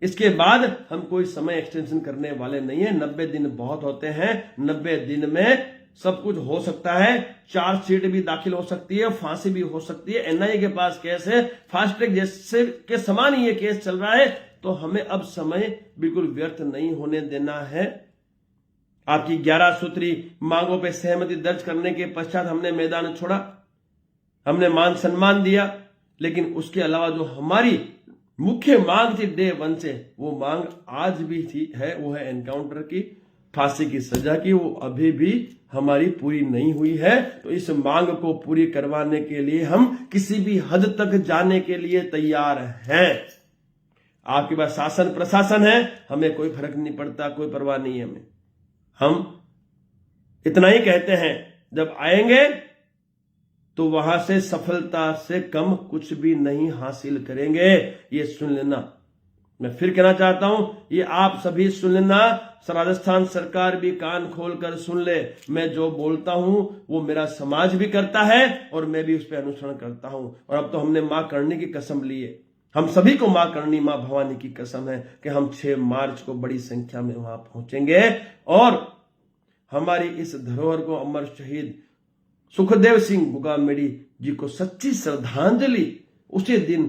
इसके बाद हम कोई समय एक्सटेंशन करने वाले नहीं है। 90 दिन बहुत होते हैं, 90 दिन में सब कुछ हो सकता है। चार्जशीट भी दाखिल हो सकती है, फांसी भी हो सकती है। एनआईए के पास केस है, फास्ट ट्रैक जैसे के समान ही ये केस चल रहा है, तो हमें अब समय बिल्कुल व्यर्थ नहीं होने देना है। आपकी 11 सूत्री मांगों पर सहमति दर्ज करने के पश्चात हमने मैदान छोड़ा, हमने मान सम्मान दिया, लेकिन उसके अलावा जो हमारी मुख्य मांग थी डे 1 से, वो मांग आज भी है, वो है एनकाउंटर की, फांसी की सजा की। वो अभी भी हमारी पूरी नहीं हुई है। तो इस मांग को पूरी करवाने के लिए हम किसी भी हद तक जाने के लिए तैयार हैं। आपके पास शासन प्रशासन है, हमें कोई फर्क नहीं पड़ता, कोई परवाह नहीं है हमें। हम इतना ही कहते हैं, जब आएंगे तो वहां से सफलता से कम कुछ भी नहीं हासिल करेंगे। ये सुन लेना, मैं फिर कहना चाहता हूं, ये आप सभी सुन लेना, राजस्थान सरकार भी कान खोलकर सुन ले। मैं जो बोलता हूं वो मेरा समाज भी करता है और मैं भी उस पर अनुसरण करता हूं। और अब तो हमने मां करणी की कसम ली है, हम सभी को मां करणी, मां भवानी की कसम है कि हम 6 मार्च को बड़ी संख्या में वहां पहुंचेंगे और हमारी इस धरोहर को अमर शहीद सुखदेव सिंह गोमेड़ी जी को सच्ची श्रद्धांजलि उसी दिन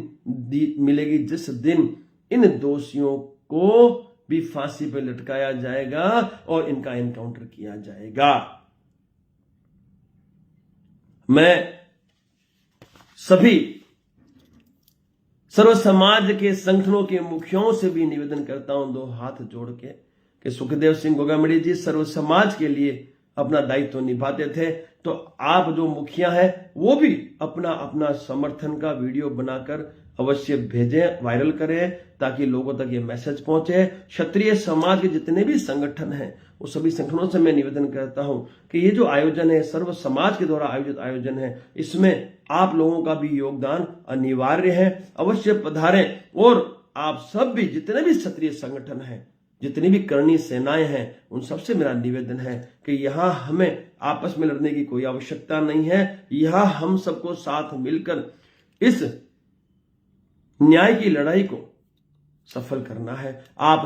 मिलेगी जिस दिन इन दोषियों को भी फांसी पर लटकाया जाएगा और इनका एनकाउंटर किया जाएगा। मैं सभी सर्व समाज के संगठनों के मुखियाओं से भी निवेदन करता हूं, 2 हाथ जोड़ के, कि सुखदेव सिंह गोमेड़ी जी सर्व समाज के लिए अपना दायित्व निभाते थे। तो आप जो मुखिया हैं वो भी अपना अपना समर्थन का वीडियो बनाकर अवश्य भेजें, वायरल करें, ताकि लोगों तक ये मैसेज पहुंचे। क्षत्रिय समाज के जितने भी संगठन हैं वो सभी संगठनों से मैं निवेदन करता हूं कि ये जो आयोजन है सर्व समाज के द्वारा आयोजित आयोजन है, इसमें आप लोगों का भी योगदान अनिवार्य है। अवश्य पधारें और आप सब भी जितने भी क्षत्रिय संगठन हैं जितनी भी करनी सेनाएं हैं उन सबसे मेरा निवेदन है कि यहां हमें आपस में लड़ने की कोई आवश्यकता नहीं है। यहां हम सबको साथ मिलकर इस न्याय की लड़ाई को सफल करना है। आप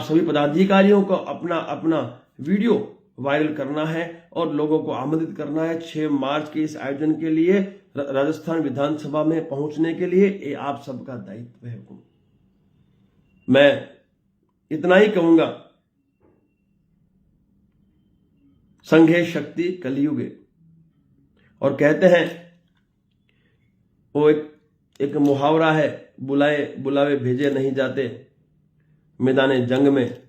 सभी पदाधिकारियों को अपना अपना वीडियो वायरल करना है और लोगों को आमंत्रित करना है 6 मार्च के इस आयोजन के लिए, राजस्थान विधानसभा में पहुंचने के लिए। ये आप सबका दायित्व है। मैं इतना ही कहूंगा, संघे शक्ति कलयुगे। और कहते हैं वो एक मुहावरा है, बुलावे भेजे नहीं जाते, मैदाने जंग में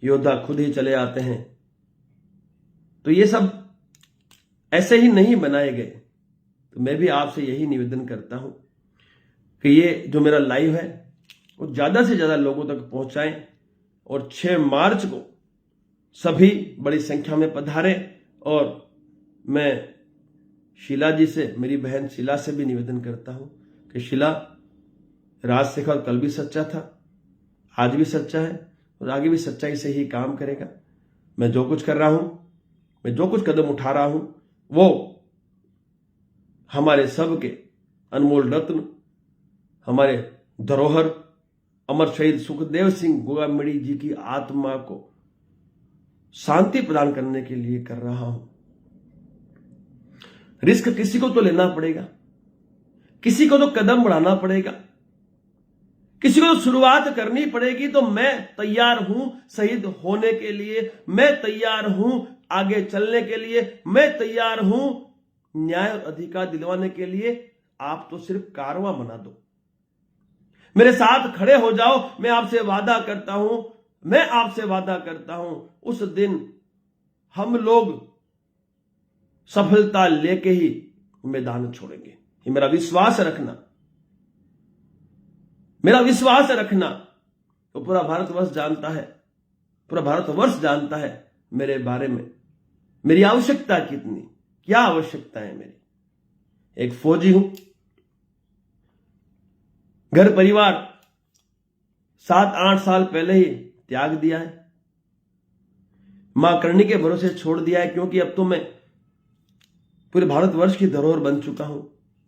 योद्धा खुद ही चले आते हैं। तो ये सब ऐसे ही नहीं बनाए गए। तो मैं भी आपसे यही निवेदन करता हूं कि ये जो मेरा लाइव है वो ज्यादा से ज्यादा लोगों तक पहुंचाएं और 6 मार्च को सभी बड़ी संख्या में पधारें। और मैं शीला जी से, मेरी बहन शीला से भी निवेदन करता हूं कि शीला, राजशेखर कल भी सच्चा था, आज भी सच्चा है और आगे भी सच्चाई से ही काम करेगा। मैं जो कुछ कर रहा हूं, मैं जो कुछ कदम उठा रहा हूं, वो हमारे सब के अनमोल रत्न, हमारे धरोहर अमर शहीद सुखदेव सिंह गोगामड़ी जी की आत्मा को शांति प्रदान करने के लिए कर रहा हूं। रिस्क किसी को तो लेना पड़ेगा, किसी को तो कदम बढ़ाना पड़ेगा, किसी को तो शुरुआत करनी पड़ेगी। तो मैं तैयार हूं शहीद होने के लिए, मैं तैयार हूं आगे चलने के लिए, मैं तैयार हूं न्याय और अधिकार दिलवाने के लिए। आप तो सिर्फ कारवां बना दो, मेरे साथ खड़े हो जाओ। मैं आपसे वादा करता हूं उस दिन हम लोग सफलता लेके ही मैदान छोड़ेंगे। ये मेरा विश्वास रखना। तो पूरा भारतवर्ष जानता है मेरे बारे में, मेरी आवश्यकता क्या आवश्यकता है मेरी। एक फौजी हूं, घर परिवार 7-8 साल पहले ही त्याग दिया है, मां करनी के भरोसे छोड़ दिया है, क्योंकि अब तो मैं पूरे भारतवर्ष की धरोहर बन चुका हूं।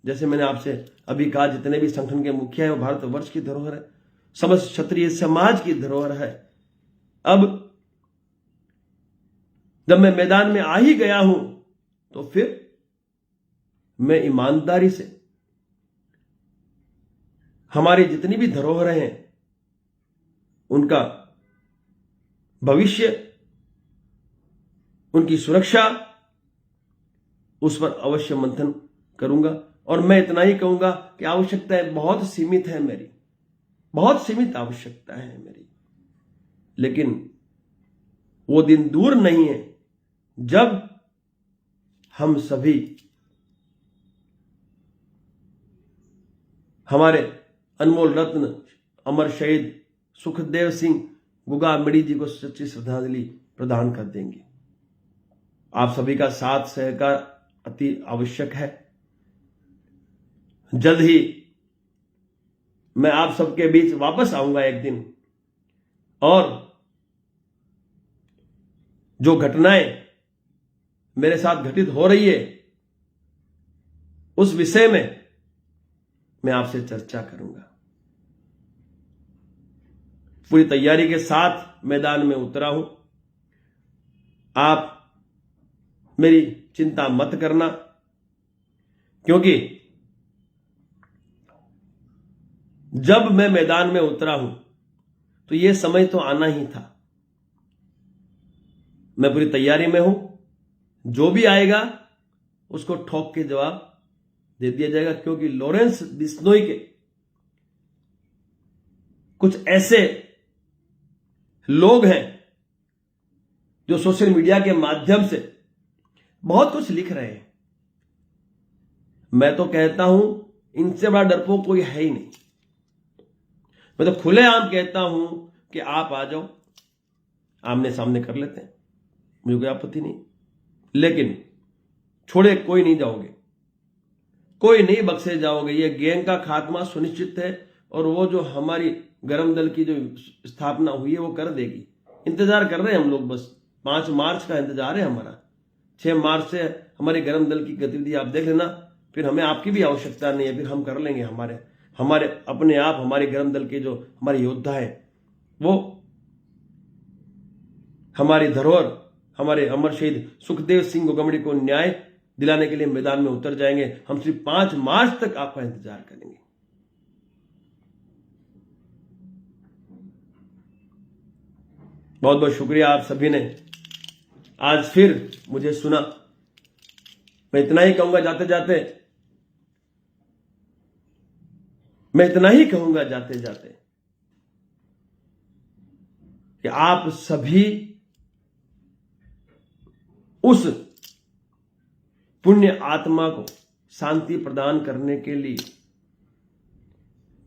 जैसे मैंने आपसे अभी कहा, जितने भी संगठन के मुखिया है वो भारतवर्ष की धरोहर है, समस्त क्षत्रिय समाज की धरोहर है। अब जब मैं मैदान में आ ही गया हूं तो फिर मैं ईमानदारी से हमारी जितनी भी धरोहरें हैं उनका भविष्य, उनकी सुरक्षा, उस पर अवश्य मंथन करूंगा। और मैं इतना ही कहूंगा कि आवश्यकताएं बहुत सीमित है मेरी, बहुत सीमित आवश्यकता है मेरी, लेकिन वो दिन दूर नहीं है जब हम सभी हमारे अनमोल रत्न अमर शहीद सुखदेव सिंह गोगामड़ी जी को सच्ची श्रद्धांजलि प्रदान कर देंगे। आप सभी का साथ सहकार अति आवश्यक है। जल्द ही मैं आप सबके बीच वापस आऊंगा एक दिन, और जो घटनाएं मेरे साथ घटित हो रही है उस विषय में मैं आपसे चर्चा करूंगा। पूरी तैयारी के साथ मैदान में उतरा हूं। आप मेरी चिंता मत करना, क्योंकि जब मैं मैदान में उतरा हूं तो यह समय तो आना ही था। मैं पूरी तैयारी में हूं, जो भी आएगा उसको ठोक के जवाब दे दिया जाएगा, क्योंकि लॉरेंस बिश्नोई के कुछ ऐसे लोग हैं जो सोशल मीडिया के माध्यम से बहुत कुछ लिख रहे हैं। मैं तो कहता हूं इनसे बड़ा डरपोक कोई है ही नहीं। मैं तो खुलेआम कहता हूं कि आप आ जाओ, आमने सामने कर लेते हैं, मुझे कोई आपत्ति नहीं, लेकिन छोड़े कोई नहीं जाओगे, कोई नहीं बख्शे जाओगे। ये गैंग का खात्मा सुनिश्चित है, और वो जो हमारी गरम दल की जो स्थापना हुई है वो कर देगी। इंतजार कर रहे हैं हम लोग, बस 5 मार्च का इंतजार है हमारा। 6 मार्च से हमारे गरम दल की गतिविधि आप देख लेना, फिर हमें आपकी भी आवश्यकता नहीं है, फिर हम कर लेंगे। हमारे अपने आप हमारे गरम दल के जो हमारे योद्धा है वो हमारी धरोहर, हमारे अमर शहीद सुखदेव सिंह गोगमड़ी को न्याय दिलाने के लिए मैदान में उतर जाएंगे। हम सिर्फ 5 मार्च तक आपका इंतजार करेंगे। बहुत बहुत शुक्रिया आप सभी ने आज फिर मुझे सुना। मैं इतना ही कहूंगा जाते जाते, मैं इतना ही कहूंगा जाते जाते कि आप सभी उस पुण्य आत्मा को शांति प्रदान करने के लिए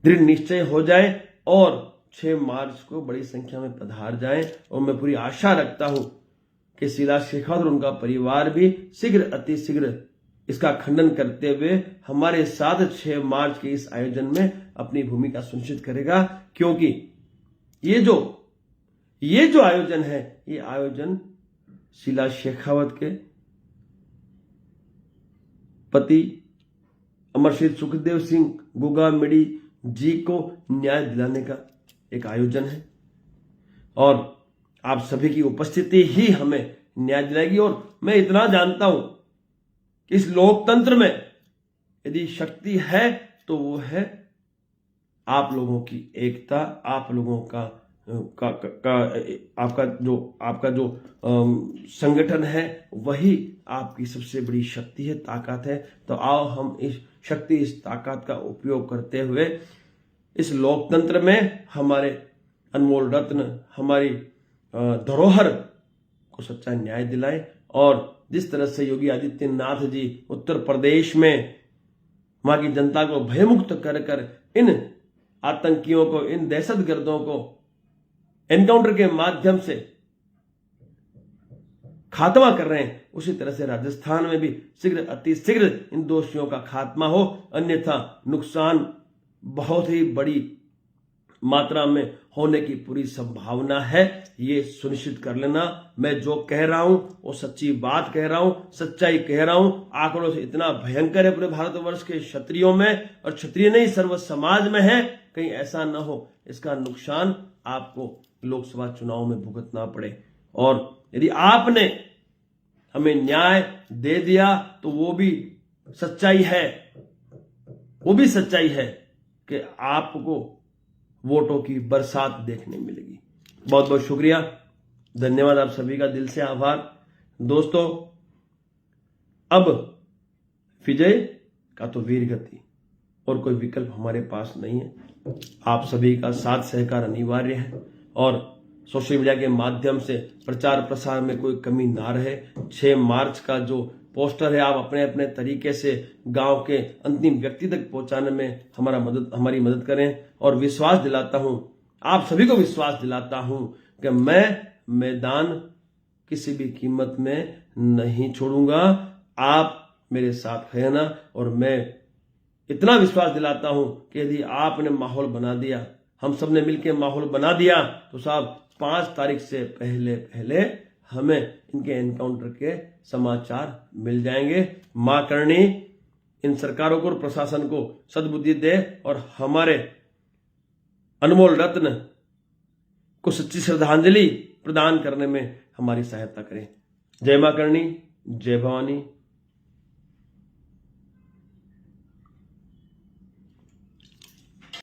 दृढ़ निश्चय हो जाए और 6 मार्च को बड़ी संख्या में पधार जाएं। और मैं पूरी आशा रखता हूं कि शीला शेखावत और उनका परिवार भी शीघ्र अति शीघ्र इसका खंडन करते हुए हमारे साथ 6 मार्च के इस आयोजन में अपनी भूमिका सुनिश्चित करेगा। क्योंकि ये जो आयोजन है, ये आयोजन शीला शेखावत के पति अमर शहीद सुखदेव सिंह गोगामेडी जी को न्याय दिलाने का एक आयोजन है और आप सभी की उपस्थिति ही हमें न्याय दिलाएगी। और मैं इतना जानता हूं कि इस लोकतंत्र में यदि शक्ति है तो वो है आप लोगों की एकता, आप लोगों का आपका जो संगठन है वही आपकी सबसे बड़ी शक्ति है, ताकत है। तो आओ हम इस शक्ति, इस ताकत का उपयोग करते हुए इस लोकतंत्र में हमारे अनमोल रत्न, हमारी धरोहर को सच्चा न्याय दिलाएं। और जिस तरह से योगी आदित्यनाथ जी उत्तर प्रदेश में वहां की जनता को भयमुक्त कर इन आतंकियों को, इन दहशतगर्दों को एनकाउंटर के माध्यम से खात्मा कर रहे हैं, उसी तरह से राजस्थान में भी शीघ्र अति शीघ्र इन दोषियों का खात्मा हो, अन्यथा नुकसान बहुत ही बड़ी मात्रा में होने की पूरी संभावना है। ये सुनिश्चित कर लेना। मैं जो कह रहा हूं वो सच्ची बात कह रहा हूं, सच्चाई कह रहा हूं। आंकड़ों से इतना भयंकर है पूरे भारतवर्ष के क्षत्रियों में, और क्षत्रिय नहीं सर्व समाज में है। कहीं ऐसा न हो इसका नुकसान आपको लोकसभा चुनाव में भुगतना पड़े। और यदि आपने हमें न्याय दे दिया तो वो भी सच्चाई है, वो भी सच्चाई है कि आपको वोटों की बरसात देखने मिलेगी। बहुत बहुत शुक्रिया, धन्यवाद, आप सभी का दिल से आभार। दोस्तों, अब विजय का तो वीर गति और कोई विकल्प हमारे पास नहीं है। आप सभी का साथ सहकार अनिवार्य है और सोशल मीडिया के माध्यम से प्रचार प्रसार में कोई कमी ना रहे। 6 मार्च का जो पोस्टर है आप अपने अपने तरीके से गांव के अंतिम व्यक्ति तक पहुंचाने में हमारी मदद करें। और विश्वास दिलाता हूं, आप सभी को विश्वास दिलाता हूं कि मैं मैदान किसी भी कीमत में नहीं छोड़ूंगा। आप मेरे साथ है ना। और मैं इतना विश्वास दिलाता हूं कि यदि आपने माहौल बना दिया, हम सब ने मिलकर माहौल बना दिया, तो साहब 5 तारीख से पहले हमें इनके एनकाउंटर के समाचार मिल जाएंगे। मां करणी इन सरकारों को और प्रशासन को सद्बुद्धि दे और हमारे अनमोल रत्न को सच्ची श्रद्धांजलि प्रदान करने में हमारी सहायता करें। जय मां करणी, जय भवानी।